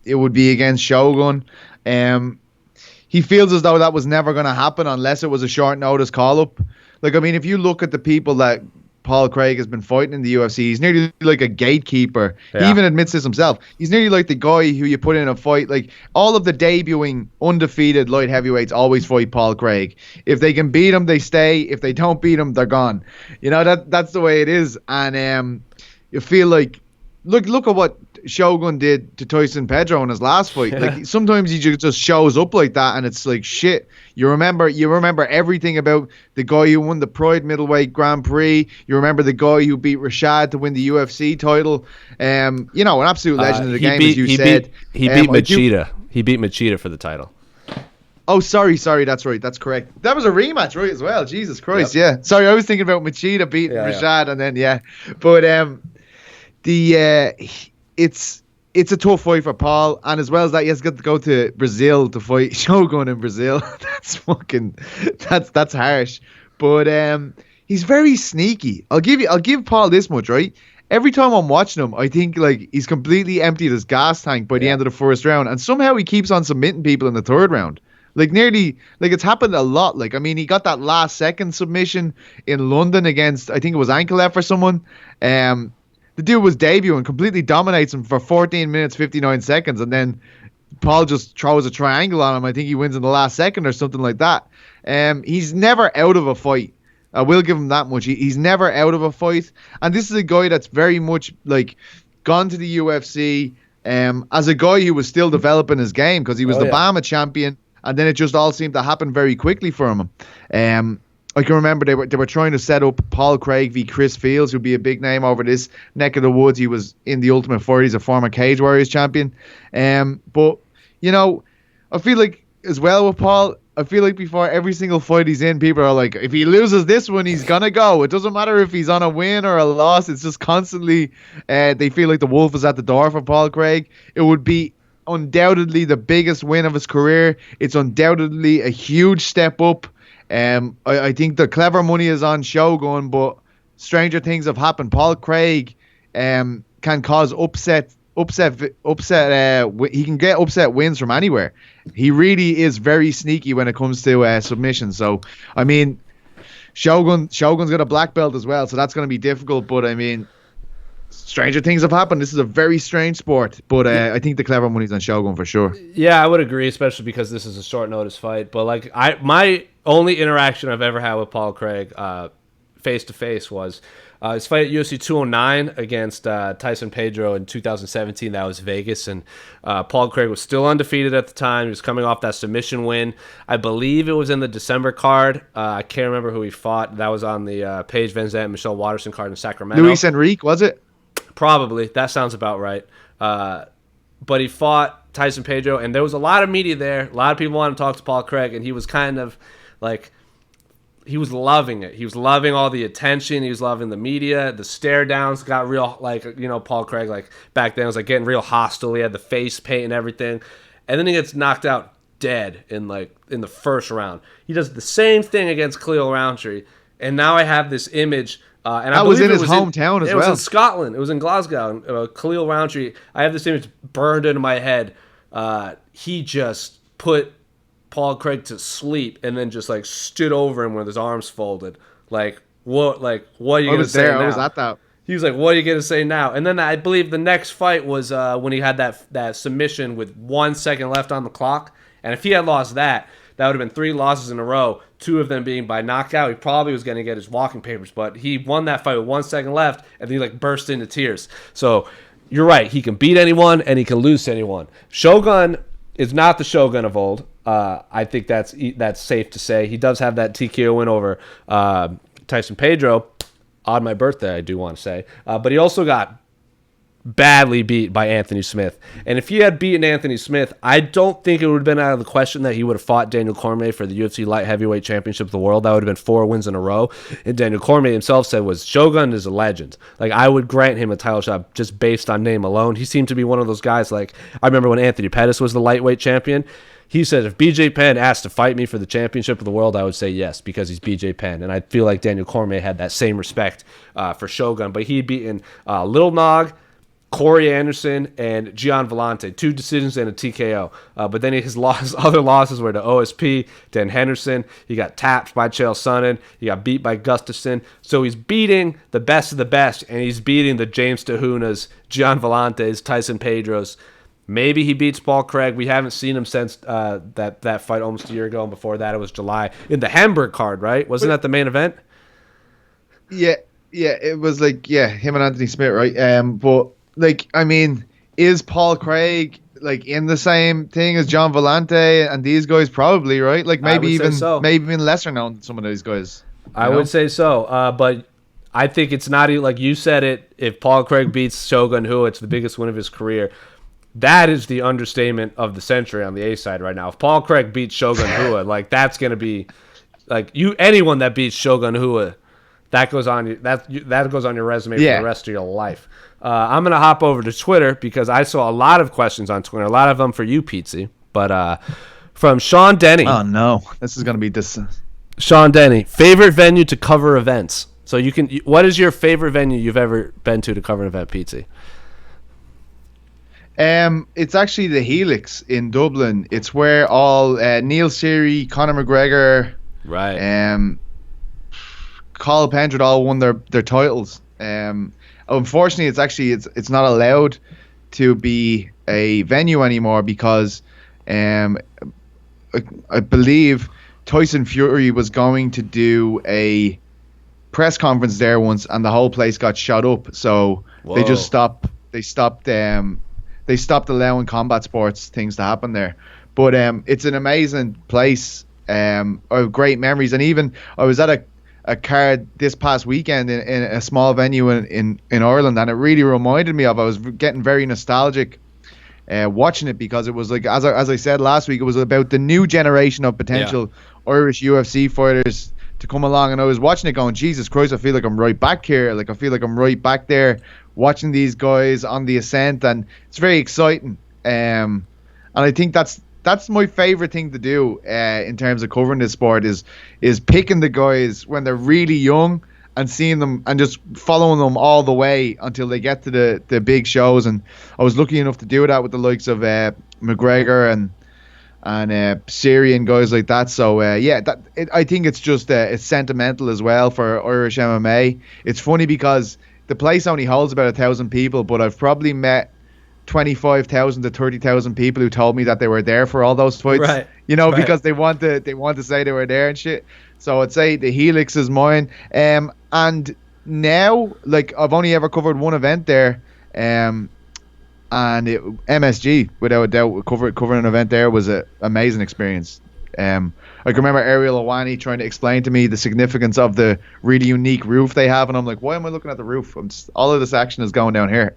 it would be against Shogun. He feels as though that was never going to happen unless it was a short notice call-up. Like, I mean, if you look at the people that Paul Craig has been fighting in the UFC, he's nearly like a gatekeeper. Yeah. He even admits this himself. He's nearly like the guy who you put in a fight. Like, all of the debuting undefeated light heavyweights always fight Paul Craig. If they can beat him, they stay. If they don't beat him, they're gone. You know, that's the way it is. And you feel like, look at what Shogun did to Tyson Pedro in his last fight. Like sometimes he just shows up like that, and it's like shit. You remember everything about the guy who won the Pride Middleweight Grand Prix. You remember the guy who beat Rashad to win the UFC title. An absolute legend of the game, as you said. He beat Machida. He beat Machida for the title. Oh, sorry, that's right, that's correct. That was a rematch, right, as well. Jesus Christ, yeah. Sorry, I was thinking about Machida beating Rashad, and then but it's a tough fight for Paul, and as well as that, he has got to go to Brazil to fight Shogun in Brazil. That's harsh, but he's very sneaky. I'll give Paul this much, right? Every time I'm watching him, I think like he's completely emptied his gas tank by the end of the first round, and somehow he keeps on submitting people in the third round. Like nearly, like it's happened a lot. Like, I mean, he got that last second submission in London against, I think it was Ankalev or someone. The dude was debuting, completely dominates him for 14 minutes, 59 seconds. And then Paul just throws a triangle on him. I think he wins in the last second or something like that. He's never out of a fight. I will give him that much. He's never out of a fight. And this is a guy that's very much like gone to the UFC as a guy who was still developing his game, because he was the Bama champion. And then it just all seemed to happen very quickly for him. I can remember they were trying to set up Paul Craig v. Chris Fields, who'd be a big name over this neck of the woods. He was in the Ultimate Fighter. He's a former Cage Warriors champion. But, I feel like as well with Paul, I feel like before every single fight he's in, people are like, if he loses this one, he's going to go. It doesn't matter if he's on a win or a loss. It's just constantly, they feel like the wolf is at the door for Paul Craig. It would be undoubtedly the biggest win of his career. It's undoubtedly a huge step up. I think the clever money is on Shogun, but stranger things have happened. Paul Craig can cause upset. He can get upset wins from anywhere. He really is very sneaky when it comes to submission. So, I mean, Shogun's got a black belt as well, so that's going to be difficult. But I mean, stranger things have happened. This is a very strange sport, but I think the clever money's on Shogun for sure. Yeah, I would agree, especially because this is a short notice fight. But like, my only interaction I've ever had with Paul Craig, face to face, was his fight at UFC 209 against Tyson Pedro in 2017. That was Vegas, and Paul Craig was still undefeated at the time. He was coming off that submission win. I believe it was in the December card. I can't remember who he fought. That was on the Paige Van Zandt, Michelle Watterson card in Sacramento. Luis Enrique, was it? Probably. That sounds about right. But he fought Tyson Pedro, and there was a lot of media there. A lot of people wanted to talk to Paul Craig, and he was kind of like, he was loving it. He was loving all the attention. He was loving the media. The stare downs got real, like, Paul Craig, like, back then was like getting real hostile. He had the face paint and everything. And then he gets knocked out dead in the first round. He does the same thing against Khalil Rountree. And now I have this image. And that was in his hometown as well. It was in Scotland. It was in Glasgow. Khalil Rountree. I have this image burned into my head. He just put Paul Craig to sleep and then just like stood over him with his arms folded. What are you going to say now? I was at that. He was like, what are you going to say now? And then I believe the next fight was when he had that submission with 1 second left on the clock. And if he had lost that would have been 3 losses in a row, 2 of them being by knockout. He probably was going to get his walking papers, but he won that fight with 1 second left, and then he burst into tears. So you're right. He can beat anyone, and he can lose to anyone. Shogun is not the Shogun of old. I think that's safe to say. He does have that TKO win over Tyson Pedro on my birthday, I do want to say. But he also got badly beat by Anthony Smith. And if he had beaten Anthony Smith, I don't think it would have been out of the question that he would have fought Daniel Cormier for the UFC Light Heavyweight Championship of the World. That would have been 4 wins in a row. And Daniel Cormier himself said Shogun is a legend. Like, I would grant him a title shot just based on name alone. He seemed to be one of those guys, like, I remember when Anthony Pettis was the lightweight champion. He said, if BJ Penn asked to fight me for the championship of the world, I would say yes, because he's BJ Penn. And I feel like Daniel Cormier had that same respect for Shogun. But he'd beaten Little Nog, Corey Anderson, and Gian Vellante, 2 decisions and a TKO. But then his other losses were to OSP, Dan Henderson. He got tapped by Chael Sonnen. He got beat by Gustafsson. So he's beating the best of the best, and he's beating the James Tahunas, Gian Vellantes, Tyson Pedros. Maybe he beats Paul Craig. We haven't seen him since that fight almost a year ago, and before that it was July. In the Hamburg card, right? Wasn't that the main event? Yeah, it was him and Anthony Smith, right? But, I mean, is Paul Craig like in the same thing as John Vellante and these guys? Probably, right? Like maybe even lesser known than some of these guys. I would say so, but I think it's not even like you said it. If Paul Craig beats Shogun Rua, it's the biggest win of his career. That is the understatement of the century on the A side right now. If Paul Craig beats Shogun Rua, like that's gonna be like anyone that beats Shogun Rua, that goes on your resume for the rest of your life. I'm gonna hop over to Twitter because I saw a lot of questions on Twitter, a lot of them for you, Petesy. But from Sean Denny. Oh no, this is gonna be this. Sean Denny, favorite venue to cover events. So what is your favorite venue you've ever been to cover an event, Petesy? It's actually the Helix in Dublin. It's where all Neil Seery, Conor McGregor, right, Carl Pendred all won their titles. Unfortunately, it's not allowed to be a venue anymore because I believe Tyson Fury was going to do a press conference there once, and the whole place got shut up. So they just stopped. They stopped allowing combat sports things to happen there. But it's an amazing place. I have great memories, and even I was at a card this past weekend in a small venue in Ireland, and it really reminded me of. I was getting very nostalgic watching it because it was like, as I said last week, it was about the new generation of potential Irish UFC fighters to come along, and I was watching it going, Jesus Christ, I feel like I'm right back here. Like I feel like I'm right back there watching these guys on the ascent, and it's very exciting. And I think that's my favorite thing to do in terms of covering this sport is picking the guys when they're really young and seeing them and just following them all the way until they get to the big shows. And I was lucky enough to do that with the likes of McGregor and Seery and guys like that. So I think it's just it's sentimental as well for Irish MMA. It's funny because the place only holds about 1,000 people, but I've probably met 25,000 to 30,000 people who told me that they were there for all those fights, right? Because they want to say they were there and shit. So I'd say the Helix is mine. And now, like, I've only ever covered one event there, and MSG, without a doubt, covering an event there was an amazing experience. I can remember Ariel Awani trying to explain to me the significance of the really unique roof they have, and I'm like, why am I looking at the roof? All of this action is going down here.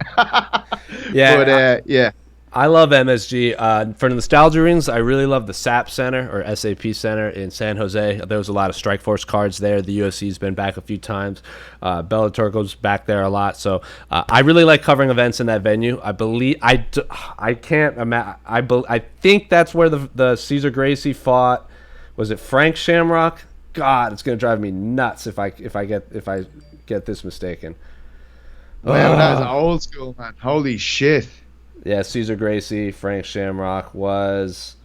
I love MSG. For the nostalgia rings, I really love the SAP Center or SAP Center in San Jose. There was a lot of Strikeforce cards there. The UFC's been back a few times. Bellator goes back there a lot. So I really like covering events in that venue. I believe I think that's where the Cesar Gracie fought. Was it Frank Shamrock? God, it's gonna drive me nuts if I get this mistaken. Man, that was old school, man. Holy shit. Yeah, Cesar Gracie, Frank Shamrock was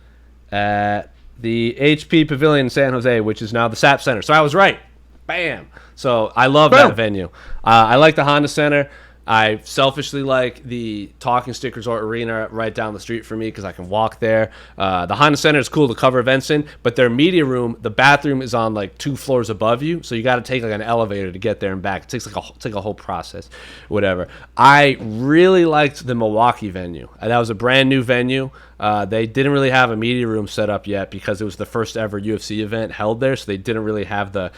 at the HP Pavilion in San Jose, which is now the SAP Center. So I was right. Bam. So I love that venue. I like the Honda Center. I selfishly like the Talking Stick Resort Arena right down the street from me because I can walk there. The Honda Center is cool to cover events in, but their media room, the bathroom is on like 2 floors above you, so you got to take like an elevator to get there and back. It takes like a whole process, whatever. I really liked the Milwaukee venue. That was a brand new venue. They didn't really have a media room set up yet because it was the first ever UFC event held there, so they didn't really have the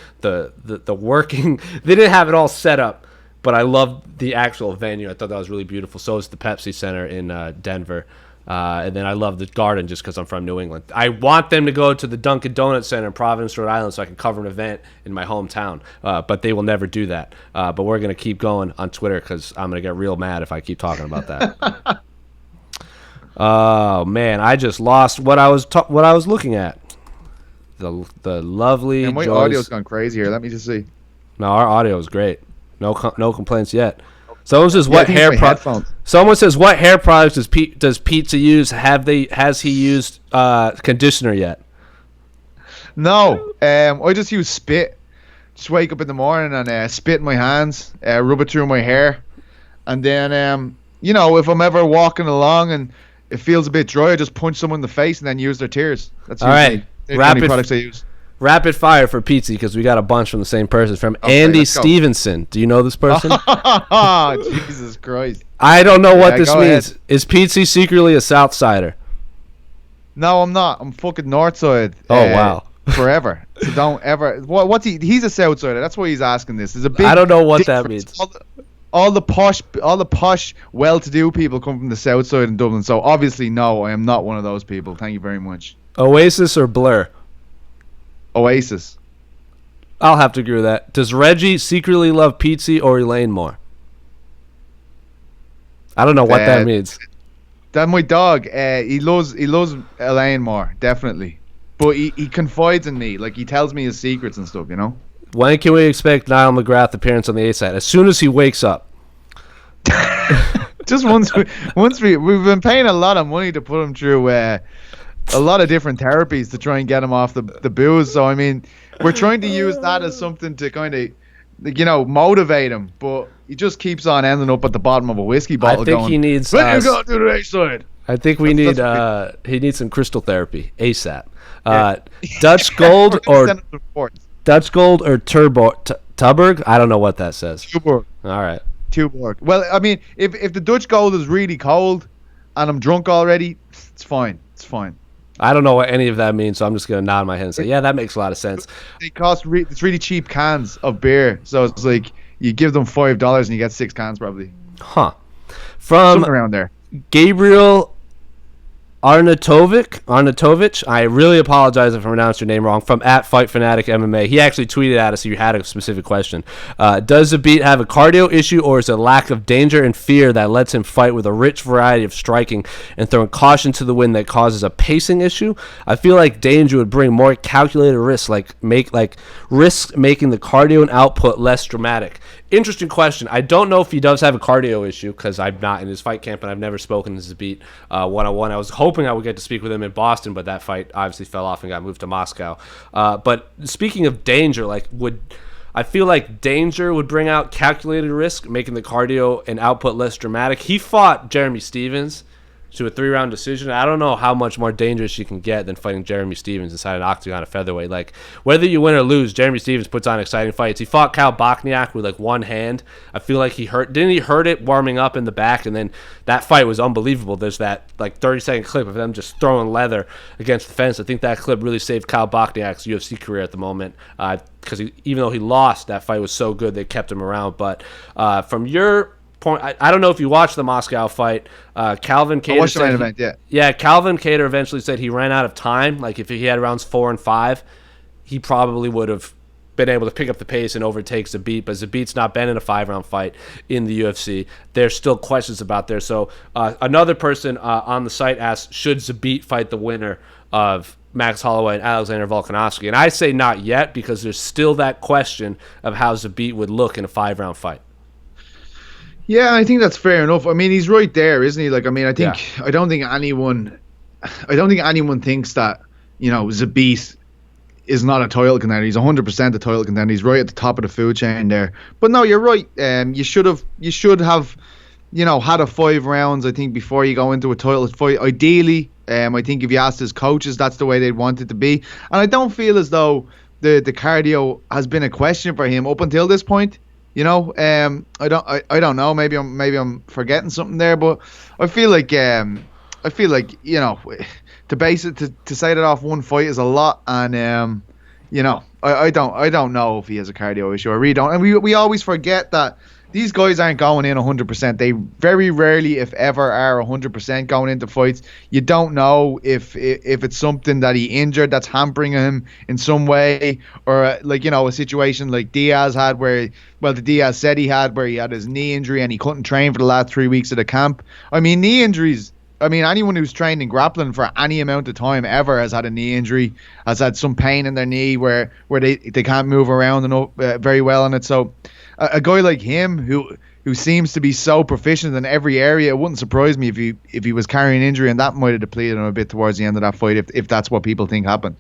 working. They didn't have it all set up. But I loved the actual venue. I thought that was really beautiful. So is the Pepsi Center in Denver. And then I love the Garden just because I'm from New England. I want them to go to the Dunkin' Donuts Center in Providence, Rhode Island so I can cover an event in my hometown. But they will never do that. But we're going to keep going on Twitter because I'm going to get real mad if I keep talking about that. Oh, man. I just lost what I was looking at. The lovely And my audio's gone crazy here. Let me just see. No, our audio is great. No complaints yet. Someone says what hair Someone says what hair products does Pizza use? Has he used conditioner yet? No. I just use spit. Just wake up in the morning and spit in my hands, rub it through my hair, and then if I'm ever walking along and it feels a bit dry, I just punch someone in the face and then use their tears. That's all right. The only products I use. Rapid fire for Petesy because we got a bunch from the same person. From Andy Stevenson. Do you know this person? Oh, Jesus Christ. I don't know what this means. Ahead. Is Petesy secretly a South Sider? No, I'm not. I'm fucking North Side. Oh, wow. Forever. So don't ever. What's he? He's a South Sider. That's why he's asking this. There's a big. I don't know what that means. All the posh, well-to-do people come from the South Side in Dublin. So obviously, no, I am not one of those people. Thank you very much. Oasis or Blur? Oasis. I'll have to agree with that. Does Reggie secretly love Petesy or Elaine more? I don't know what that means. That's my dog. He loves Elaine more, definitely. But he confides in me. Like, he tells me his secrets and stuff, you know? When can we expect Niall McGrath appearance on the A-side? As soon as he wakes up. Just once we've been paying a lot of money to put him through a lot of different therapies to try and get him off the booze. So, I mean, we're trying to use that as something to kind of, you know, motivate him. But he just keeps on ending up at the bottom of a whiskey bottle. I think he needs. Let you go to the A-side. I think he needs some crystal therapy ASAP. Dutch Gold or Tuborg? I don't know what that says. Tuborg. All right. Tuborg. Well, I mean, if the Dutch Gold is really cold and I'm drunk already, it's fine. It's fine. I don't know what any of that means, so I'm just gonna nod my head and say, yeah, that makes a lot of sense. It costs it's really cheap cans of beer, so it's like you give them $5 and you get 6 cans probably. Huh. From something around there. Gabriel Arnautovic. I really apologize if I pronounced your name wrong. From @FightFanatic MMA. He actually tweeted at us if you had a specific question. Does Zabit have a cardio issue, or is it a lack of danger and fear that lets him fight with a rich variety of striking and throwing caution to the wind that causes a pacing issue? I feel like danger would bring more calculated risks, risks making the cardio and output less dramatic. Interesting question. I don't know if he does have a cardio issue because I'm not in his fight camp and I've never spoken to Zabit one-on-one. I was hoping I would get to speak with him in Boston, but that fight obviously fell off and got moved to Moscow. But speaking of danger, I feel like danger would bring out calculated risk, making the cardio and output less dramatic. He fought Jeremy Stephens to a 3-round decision. I don't know how much more dangerous you can get than fighting Jeremy Stephens inside an octagon at featherweight. Like, whether you win or lose, Jeremy Stephens puts on exciting fights. He fought Kyle Bochniak with one hand. I feel like he hurt it warming up in the back, and then that fight was unbelievable. There's that 30-second clip of them just throwing leather against the fence. I think that clip really saved Kyle Bochniak's UFC career at the moment, because even though he lost, that fight was so good they kept him around. But from your point, I don't know if you watched the Moscow fight. Calvin Kattar. I watched the main event, yeah. Yeah, Calvin Kattar eventually said he ran out of time. Like, if he had rounds 4 and 5, he probably would have been able to pick up the pace and overtake Zabit. But Zabit's not been in a 5-round fight in the UFC. There's still questions about there. So another person on the site asked, should Zabit fight the winner of Max Holloway and Alexander Volkanovski? And I say not yet, because there's still that question of how Zabit would look in a 5-round fight. Yeah, I think that's fair enough. I mean, he's right there, isn't he? Like, I mean, I don't think anyone thinks that, you know, Zabit is not a title contender. He's 100% a title contender. He's right at the top of the food chain there. But no, you're right. You should have, you know, had a 5 rounds, I think, before you go into a title fight. Ideally, I think if you asked his coaches, that's the way they'd want it to be. And I don't feel as though the cardio has been a question for him up until this point. You know, I don't know. Maybe I'm forgetting something there, but I feel like you know, to say that off one fight is a lot, and you know, I don't know if he has a cardio issue. I really don't, and we always forget that these guys aren't going in 100%. They very rarely, if ever, are 100% going into fights. You don't know if it's something that he injured that's hampering him in some way, or like, you know, a situation like Diaz had where he had his knee injury and he couldn't train for the last 3 weeks of the camp. I mean, knee injuries, I mean, anyone who's trained in grappling for any amount of time ever has had a knee injury, has had some pain in their knee where they can't move around very well in it. So a guy like him who seems to be so proficient in every area, it wouldn't surprise me if he was carrying injury, and that might have depleted him a bit towards the end of that fight if that's what people think happened.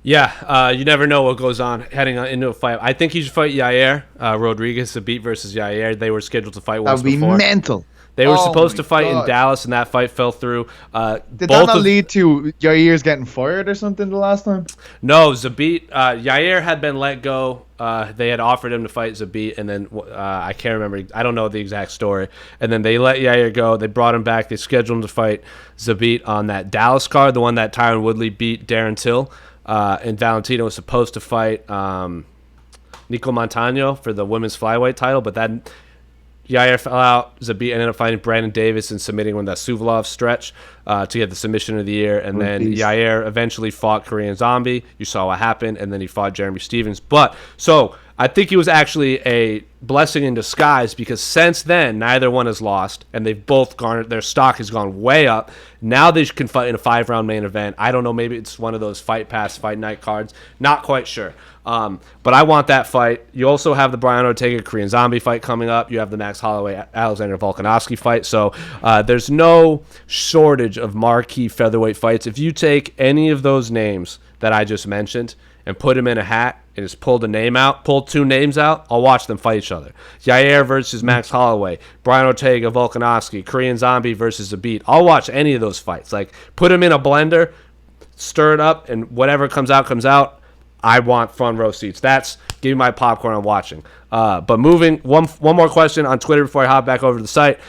Yeah, you never know what goes on heading into a fight. I think he should fight Yair Rodriguez, Zabit versus Yair. They were scheduled to fight once before. That would be mental. They were Oh supposed my to fight in God. Dallas, and that fight fell through. Did that not lead to Yair's getting fired or something the last time? No, Zabit, Yair had been let go. They had offered him to fight Zabit, and then I can't remember. I don't know the exact story. And then they let Yair go. They brought him back. They scheduled him to fight Zabit on that Dallas card, the one that Tyron Woodley beat Darren Till. And Valentino was supposed to fight Nico Montano for the women's flyweight title, but that Yair fell out. Zabit ended up fighting Brandon Davis and submitting on that Suvalov stretch to get the submission of the year. And then Yair eventually fought Korean Zombie. You saw what happened. And then he fought Jeremy Stevens. So I think it was actually a blessing in disguise, because since then, neither one has lost. And they've both garnered, their stock has gone way up. Now they can fight in a 5-round main event. I don't know. Maybe it's one of those Fight Pass, Fight Night cards. Not quite sure. But I want that fight. You also have the Brian Ortega Korean Zombie fight coming up. You have the Max Holloway Alexander Volkanovski fight. So there's no shortage of marquee featherweight fights. If you take any of those names that I just mentioned and put them in a hat and just pull two names out, I'll watch them fight each other. Yair versus Max Holloway, Brian Ortega Volkanovski, Korean Zombie versus Zabit. I'll watch any of those fights. Like, put them in a blender, stir it up, and whatever comes out, comes out. I want front row seats. Give me my popcorn. I'm watching. But moving, one more question on Twitter before I hop back over to the site.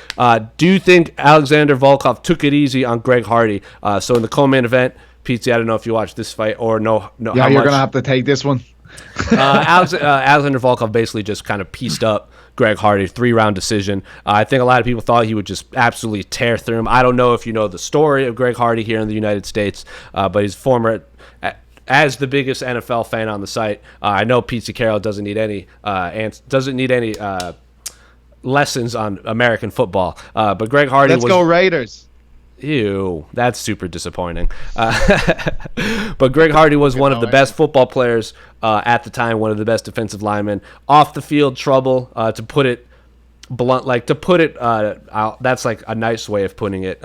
Do you think Alexander Volkov took it easy on Greg Hardy? So in the co-main event, Petesy, I don't know if you watched this fight or no. Yeah, you're going to have to take this one. Alexander Volkov basically just kind of pieced up Greg Hardy, 3-round decision. I think a lot of people thought he would just absolutely tear through him. I don't know if you know the story of Greg Hardy here in the United States, but he's former... As the biggest NFL fan on the site, I know Petesy Carroll doesn't need any lessons on American football. But Greg Hardy Let's go Raiders. Ew, that's super disappointing. But Greg Hardy was one of the best football players at the time, one of the best defensive linemen. Off the field trouble, to put it blunt, that's like a nice way of putting it.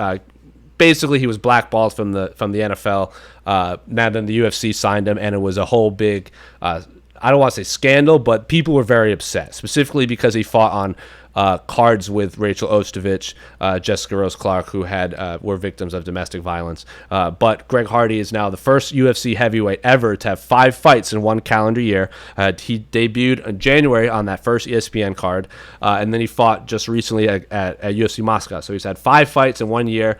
Basically, he was blackballed from the NFL. Now then the UFC signed him, and it was a whole big, I don't want to say scandal, but people were very upset, specifically because he fought on cards with Rachel Ostovich, Jessica Rose Clark, who were victims of domestic violence. But Greg Hardy is now the first UFC heavyweight ever to have 5 fights in one calendar year. He debuted in January on that first ESPN card, and then he fought just recently at UFC Moscow. So he's had 5 fights in 1 year.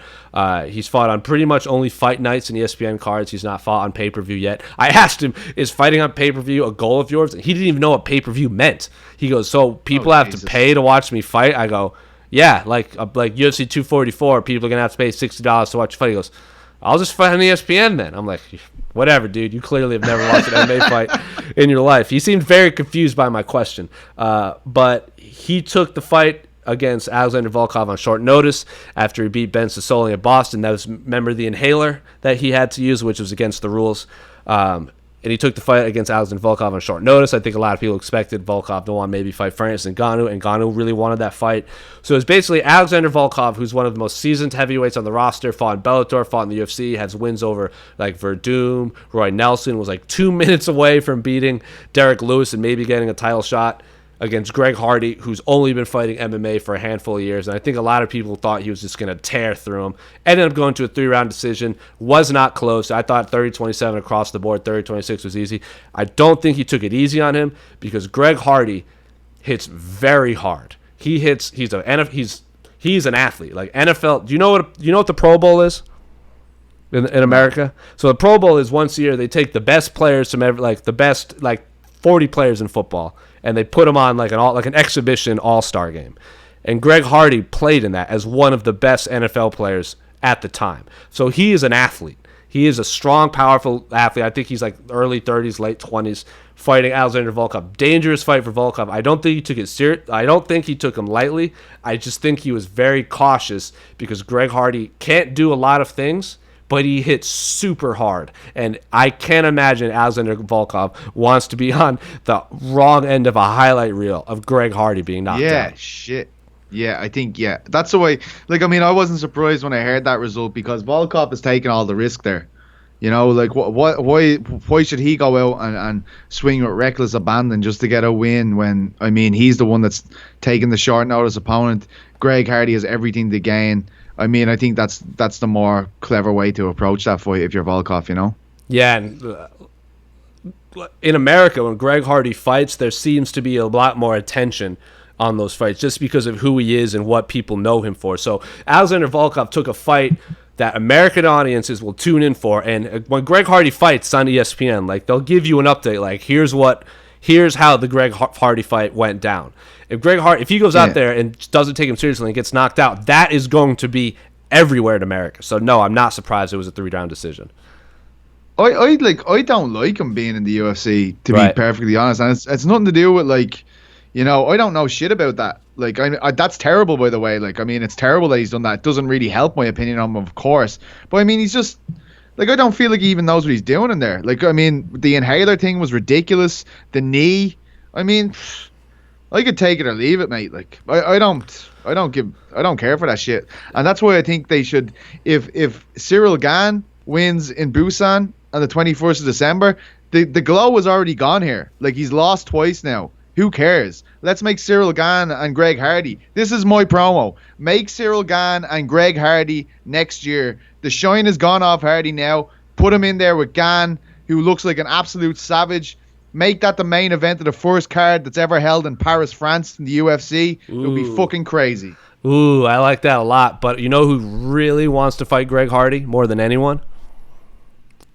He's fought on pretty much only fight nights and ESPN cards. He's not fought on pay-per-view yet. I asked him, is fighting on pay-per-view a goal of yours? And he didn't even know what pay-per-view meant. He goes, so people have to pay to watch me fight? I go, yeah, like UFC 244, people are going to have to pay $60 to watch a fight. He goes, I'll just fight on ESPN then. I'm like, whatever, dude. You clearly have never watched an MMA fight in your life. He seemed very confused by my question. But he took the fight against Alexander Volkov on short notice after he beat Ben Sassoli in Boston. That was, remember the inhaler that he had to use, which was against the rules. And he took the fight against Alexander Volkov on short notice. I think a lot of people expected Volkov to want to maybe fight Francis Ngannou, and Ngannou really wanted that fight. So it's basically Alexander Volkov, who's one of the most seasoned heavyweights on the roster, fought in Bellator, fought in the UFC, has wins over like Verdum, Roy Nelson, was like 2 minutes away from beating Derek Lewis and maybe getting a title shot, against Greg Hardy, who's only been fighting MMA for a handful of years. And I think a lot of people thought he was just going to tear through him. Ended up going to a 3-round decision. Was not close. I thought 30-27 across the board. 30-26 was easy. I don't think he took it easy on him because Greg Hardy hits very hard. He's an athlete. Like NFL, do you know what the Pro Bowl is? In America? So the Pro Bowl is once a year. They take the best players from the best 40 players in football, and they put them on like an exhibition all-star game. And Greg Hardy played in that as one of the best NFL players at the time. So he is an athlete. He is a strong, powerful athlete. I think he's like early 30s, late 20s, fighting Alexander Volkov. Dangerous fight for Volkov. I don't think he took it serious. I don't think he took him lightly. I just think he was very cautious because Greg Hardy can't do a lot of things, but he hits super hard. And I can't imagine Alexander Volkov wants to be on the wrong end of a highlight reel of Greg Hardy being knocked out. Yeah, shit. Yeah, I think, yeah. That's the way, I wasn't surprised when I heard that result because Volkov is taking all the risk there. You know, like why should he go out and swing with reckless abandon just to get a win when, I mean, he's the one that's taking the short notice opponent. Greg Hardy has everything to gain. I mean, I think that's the more clever way to approach that fight if you're Volkov, you know? Yeah, and in America, when Greg Hardy fights, there seems to be a lot more attention on those fights just because of who he is and what people know him for. So Alexander Volkov took a fight that American audiences will tune in for, and when Greg Hardy fights on ESPN, like, they'll give you an update, like, here's how the Greg Hardy fight went down. If he goes out there and doesn't take him seriously and gets knocked out, that is going to be everywhere in America. So no, I'm not surprised it was a 3-round decision. I don't like him being in the UFC, to be perfectly honest, and it's nothing to do with, like, you know, I don't know shit about that. Like, I that's terrible, by the way. Like, I mean, it's terrible that he's done that. It doesn't really help my opinion on him, of course. But, I mean, he's just, like, I don't feel like he even knows what he's doing in there. Like, I mean, the inhaler thing was ridiculous. The knee, I mean, I could take it or leave it, mate. Like, I don't care for that shit. And that's why I think they should, if Cyril Gane wins in Busan on the 21st of December, the glow was already gone here. Like, he's lost twice now. Who cares? Let's make Cyril Gane and Greg Hardy. This is my promo. Make Cyril Gane and Greg Hardy next year. The shine has gone off Hardy now. Put him in there with Gane, who looks like an absolute savage. Make that the main event of the first card that's ever held in Paris, France, in the UFC. It'll be fucking crazy. Ooh, I like that a lot. But you know who really wants to fight Greg Hardy more than anyone?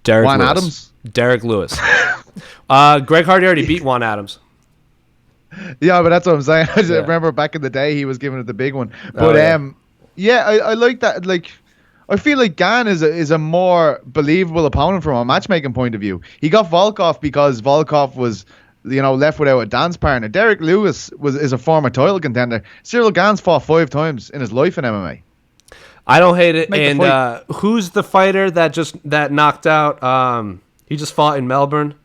Juan Adams? Derek Lewis. Greg Hardy already beat Juan Adams. Yeah, but that's what I'm saying. I just remember back in the day he was giving it the big one. But I like that. Like, I feel like Gane is a more believable opponent from a matchmaking point of view. He got Volkov because Volkov was, you know, left without a dance partner. Derek Lewis is a former title contender. Cyril Gane's fought 5 times in his life in MMA. I don't hate it. And who's the fighter that knocked out? He just fought in Melbourne,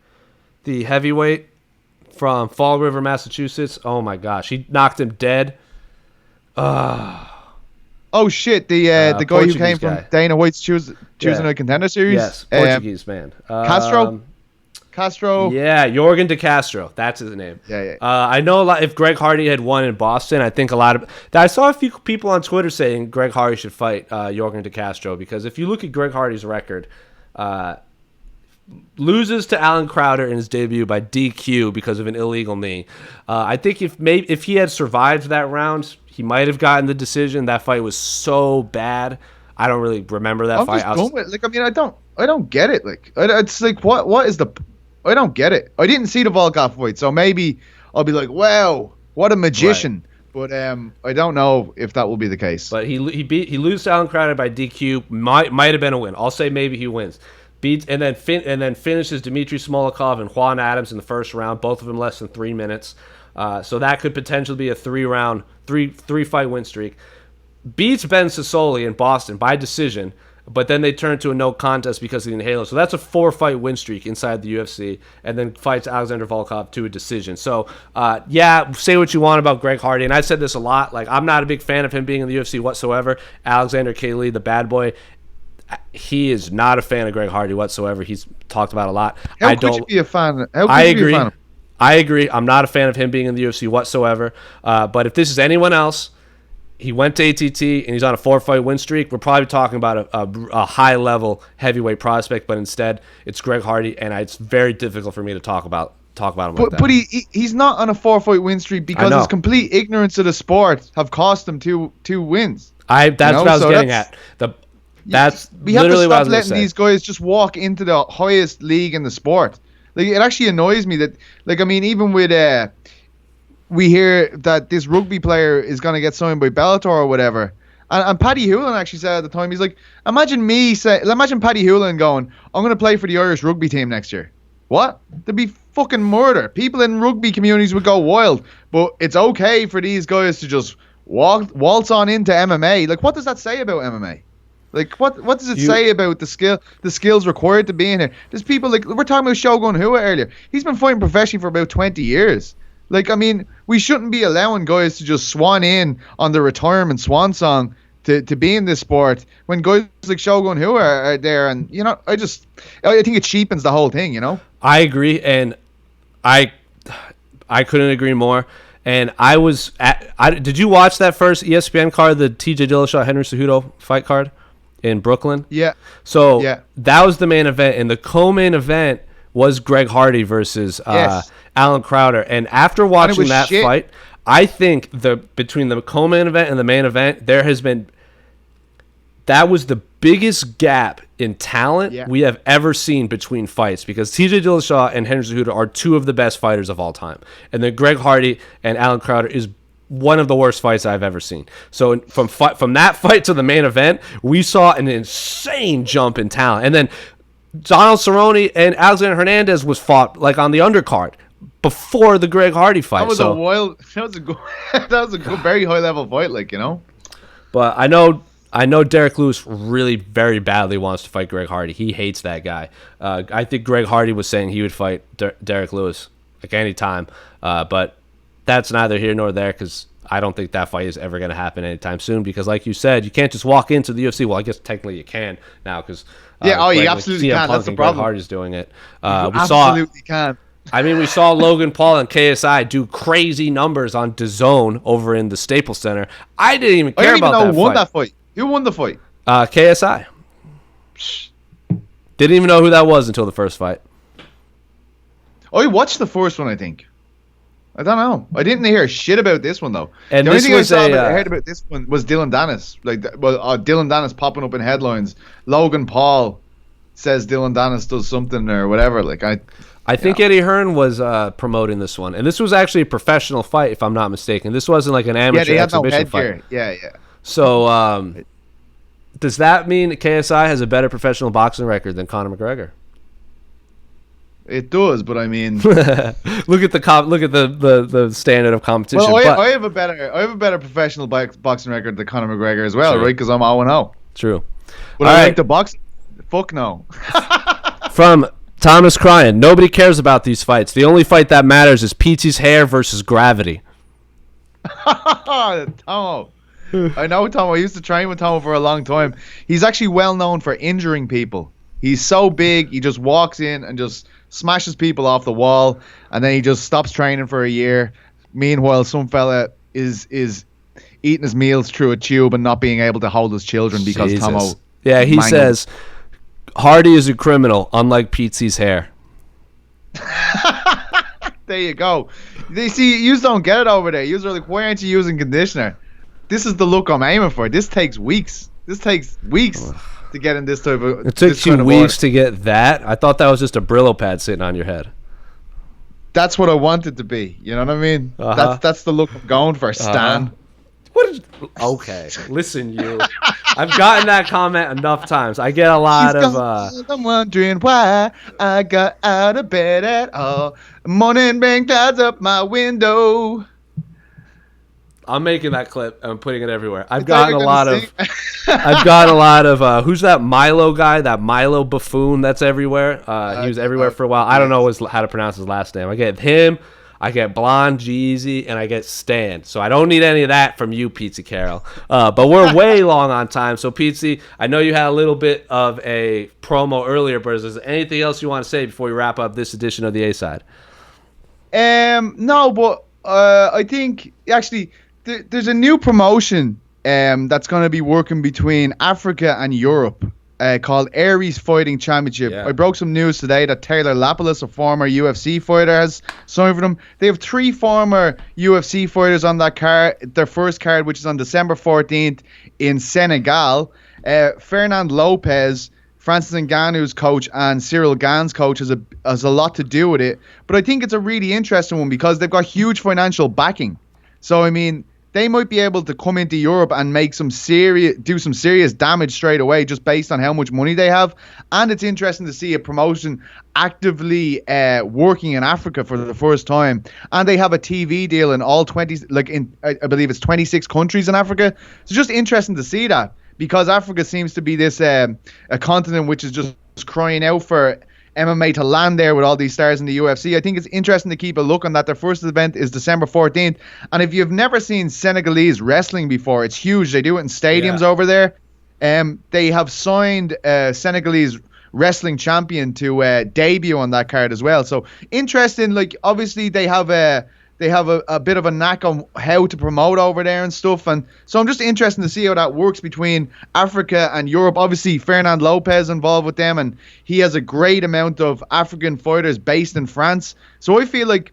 the heavyweight from Fall River, Massachusetts. Oh my gosh, he knocked him dead. Oh shit, the guy Portuguese who came from Dana White's choosing a contender series. Yes, Portuguese man. Castro. Yeah, Jorgen de Castro. That's his name. Yeah. I know a lot. If Greg Hardy had won in Boston, I think a lot of. I saw a few people on Twitter saying Greg Hardy should fight Jorgen de Castro, because if you look at Greg Hardy's record, loses to Alan Crowder in his debut by DQ because of an illegal knee. I think if he had survived that round, he might have gotten the decision. That fight was so bad. I don't really remember that fight. I don't get it. Like, it's like, what is the? I don't get it. I didn't see the Volkov fight, so maybe I'll be like, wow, what a magician. Right. But I don't know if that will be the case. But he loses to Alan Crowder by DQ. Might have been a win. I'll say maybe he wins. Beats and then finishes Dmitry Smolikov and Juan Adams in the first round, both of them less than 3 minutes. So that could potentially be a 3-fight win streak. Beats Ben Sassoli in Boston by decision, but then they turn to a no contest because of the inhaler. So that's a 4-fight win streak inside the UFC, and then fights Alexander Volkov to a decision. So, say what you want about Greg Hardy, and I've said this a lot. Like, I'm not a big fan of him being in the UFC whatsoever. Alexander K. Lee, the bad boy, he is not a fan of Greg Hardy whatsoever. He's talked about a lot. How could you be a fan? I agree. I agree. I'm not a fan of him being in the UFC whatsoever. But if this is anyone else, he went to ATT and he's on a 4-fight win streak. We're probably talking about a high-level heavyweight prospect, but instead it's Greg Hardy, and it's very difficult for me to talk about him like that. But he's not on a 4-fight win streak because his complete ignorance of the sport have cost him two wins. That's what I was getting at. That's we have literally to what I stop was letting these guys just walk into the highest league in the sport. Like, it actually annoys me that, like, I mean, even with we hear that this rugby player is going to get signed by Bellator or whatever, and Paddy Houlihan actually said at the time, he's like, imagine Paddy Houlihan going, I'm going to play for the Irish rugby team next year. What? There'd be fucking murder. People in rugby communities would go wild. But it's okay for these guys to just waltz on into MMA. Like, what does that say about MMA? Like, what does it say about the skills required to be in here? There's people, like, we're talking about Shogun Hua earlier. He's been fighting professionally for about 20 years. Like, I mean, we shouldn't be allowing guys to just swan in on the retirement swan song to be in this sport when guys like Shogun who are there, and I think it cheapens the whole thing. I agree, and I couldn't agree more. And did you watch that first ESPN card, the TJ Dillashaw Henry Cejudo fight card in Brooklyn? Yeah. So that was the main event, and the co-main event was Greg Hardy versus Alan Crowder. And after watching that fight, I think between the co-main event and the main event, that was the biggest gap in talent we have ever seen between fights, because TJ Dillashaw and Henry Cejudo are two of the best fighters of all time. And then Greg Hardy and Alan Crowder is one of the worst fights I've ever seen. So from that fight to the main event, we saw an insane jump in talent. And then Donald Cerrone and Alexander Hernandez was fought like on the undercard before the Greg Hardy fight. That was a good, very high level fight, But I know Derek Lewis really very badly wants to fight Greg Hardy. He hates that guy. I think Greg Hardy was saying he would fight Derek Lewis like any time. But that's neither here nor there, because I don't think that fight is ever going to happen anytime soon, because like you said, you can't just walk into the UFC. Well, I guess technically you can now, because you absolutely can. That's the problem. Greg Hardy's doing it. Absolutely can. I mean, we saw Logan Paul and KSI do crazy numbers on DAZN over in the Staples Center. I didn't even care about that fight. Who won that fight? Who won the fight? KSI. Didn't even know who that was until the first fight. I watched the first one, I think. I don't know. I didn't hear shit about this one, though. And the only thing I heard about this one was Dylan Dennis. Dylan Dennis popping up in headlines. Logan Paul says Dylan Dennis does something or whatever. I think Eddie Hearn was promoting this one. And this was actually a professional fight, if I'm not mistaken. This wasn't like an amateur exhibition fight. Yeah. So, does that mean that KSI has a better professional boxing record than Conor McGregor? It does, but I mean, look at the standard of competition. Well, I have a better professional boxing record than Conor McGregor as well, right? Because I'm 0-0. True. But I like the boxing. Fuck no. From Thomas Cryan, nobody cares about these fights. The only fight that matters is Petesy's hair versus gravity. Tomo. I know Tomo. I used to train with Tomo for a long time. He's actually well known for injuring people. He's so big, he just walks in and just smashes people off the wall, and then he just stops training for a year. Meanwhile, some fella is eating his meals through a tube and not being able to hold his children because Tomo. Yeah, he says Hardy is a criminal, unlike Petesy's hair. There you go. They see, you don't get it over there. You're like, why aren't you using conditioner? This is the look I'm aiming for. This takes weeks. To get in this type of. It took you weeks to get that. I thought that was just a Brillo pad sitting on your head. That's what I want it to be. You know what I mean? That's the look I'm going for, Stan. Okay, listen, you. I've gotten that comment enough times. I get a lot of. I'm wondering why I got out of bed at all. Morning rain clouds up my window. I'm making that clip and I'm putting it everywhere. I've gotten a lot of who's that Milo guy, that Milo buffoon that's everywhere. He was everywhere for a while. I don't know how to pronounce his last name. I get him, I get Blonde Jeezy, and I get Stan. So I don't need any of that from you, Petesy Carroll. But we're way long on time. So Petesy, I know you had a little bit of a promo earlier, but is there anything else you want to say before we wrap up this edition of the A-Side? No, but I think actually there's a new promotion that's going to be working between Africa and Europe called Aries Fighting Championship. Yeah. I broke some news today that Taylor Lapalus, a former UFC fighter, has signed for them. They have 3 former UFC fighters on that card. Their first card, which is on December 14th in Senegal. Fernand Lopez, Francis Ngannou's coach, and Cyril Gane's coach has a lot to do with it. But I think it's a really interesting one because they've got huge financial backing. So, I mean, they might be able to come into Europe and do some serious damage straight away just based on how much money they have. And it's interesting to see a promotion actively working in Africa for the first time. And they have a TV deal in all 20, I believe it's 26 countries in Africa. So just interesting to see that because Africa seems to be this a continent which is just crying out for MMA to land there with all these stars in the UFC. I think it's interesting to keep a look on that. Their first event is December 14th. And if you've never seen Senegalese wrestling before, it's huge. They do it in stadiums over there. They have signed Senegalese wrestling champion to debut on that card as well. So interesting. Like, obviously they have a bit of a knack on how to promote over there and stuff, and so I'm just interested to see how that works between Africa and Europe. Obviously Fernand Lopez involved with them, and he has a great amount of African fighters based in France, so I feel like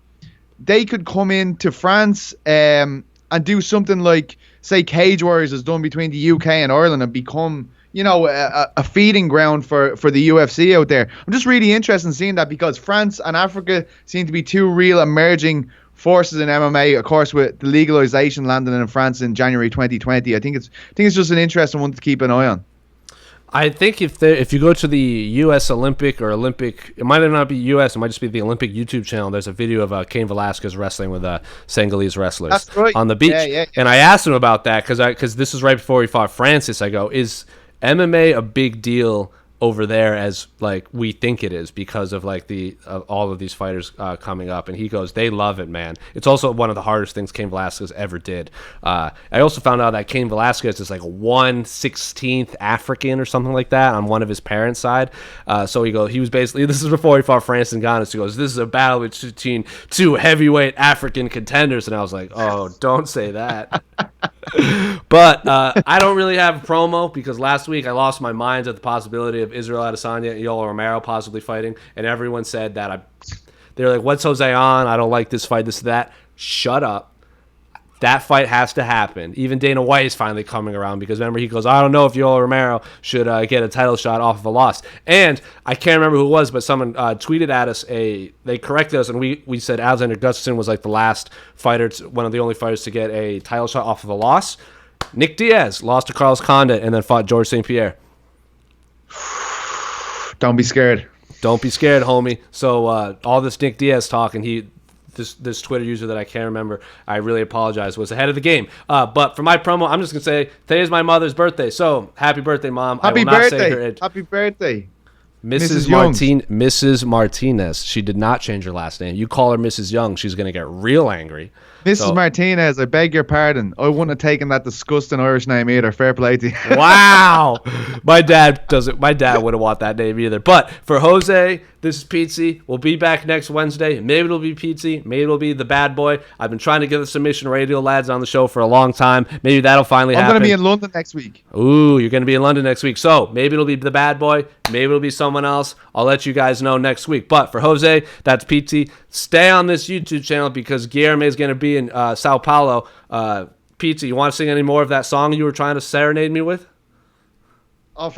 they could come into France and do something like, say, Cage Warriors has done between the UK and Ireland, and become, you know, a feeding ground for the UFC out there. I'm just really interested in seeing that, because France and Africa seem to be two real emerging forces in MMA, of course, with the legalization landing in France in January 2020. I think it's just an interesting one to keep an eye on. I think if you go to the U.S. Olympic, it might not be U.S., it might just be the Olympic YouTube channel. There's a video of Cain Velasquez wrestling with Senegalese wrestlers on the beach. Yeah. And I asked him about that because this was right before he fought Francis. I go, is MMA a big deal over there as like we think it is, because of like all of these fighters coming up? And he goes, they love it, man. It's also one of the hardest things Cain Velasquez ever did. I also found out that Cain Velasquez is like 1/16th African or something like that on one of his parents' side. So he was basically, this is before he fought Francis Ngannou. So he goes, this is a battle between two heavyweight African contenders. And I was like, oh, don't say that. But I don't really have a promo, because last week I lost my mind at the possibility of Israel Adesanya and Yoel Romero possibly fighting, and everyone said that they're like, what's Jose on? I don't like this fight, this, that. Shut up. That fight has to happen. Even Dana White is finally coming around, because remember, he goes, I don't know if Yoel Romero should get a title shot off of a loss. And I can't remember who it was, but someone tweeted at us, they corrected us, and we said Alexander Gustafsson was like the last fighter, one of the only fighters to get a title shot off of a loss. Nick Diaz lost to Carlos Condit and then fought George St. Pierre. Don't be scared. Don't be scared, homie. So all this Nick Diaz talk, and this Twitter user that I can't remember, I really apologize, was ahead of the game. But for my promo, I'm just going to say, today is my mother's birthday. So happy birthday, Mom. Happy birthday. Happy birthday. Mrs. Martinez. She did not change her last name. You call her Mrs. Young, she's going to get real angry. Mrs. Martinez, I beg your pardon. I wouldn't have taken that disgusting Irish name either. Fair play to you. Wow. My dad wouldn't want that name either. But for Jose, this is Petesy. We'll be back next Wednesday. Maybe it'll be Petesy. Maybe it'll be the bad boy. I've been trying to get the Submission Radio lads on the show for a long time. Maybe that'll finally happen. I'm going to be in London next week. Ooh, you're going to be in London next week. So maybe it'll be the bad boy. Maybe it'll be someone else. I'll let you guys know next week. But for Jose, that's Petesy. Stay on this YouTube channel, because Guilherme is going to be in Sao Paulo. Petesy, you want to sing any more of that song you were trying to serenade me with? Oh,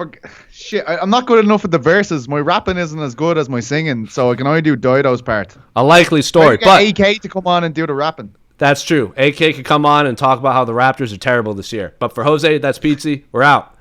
shit. I'm not good enough with the verses. My rapping isn't as good as my singing, so I can only do Dido's part. A likely story. But AK to come on and do the rapping. That's true. AK could come on and talk about how the Raptors are terrible this year. But for Jose, that's Petesy. We're out.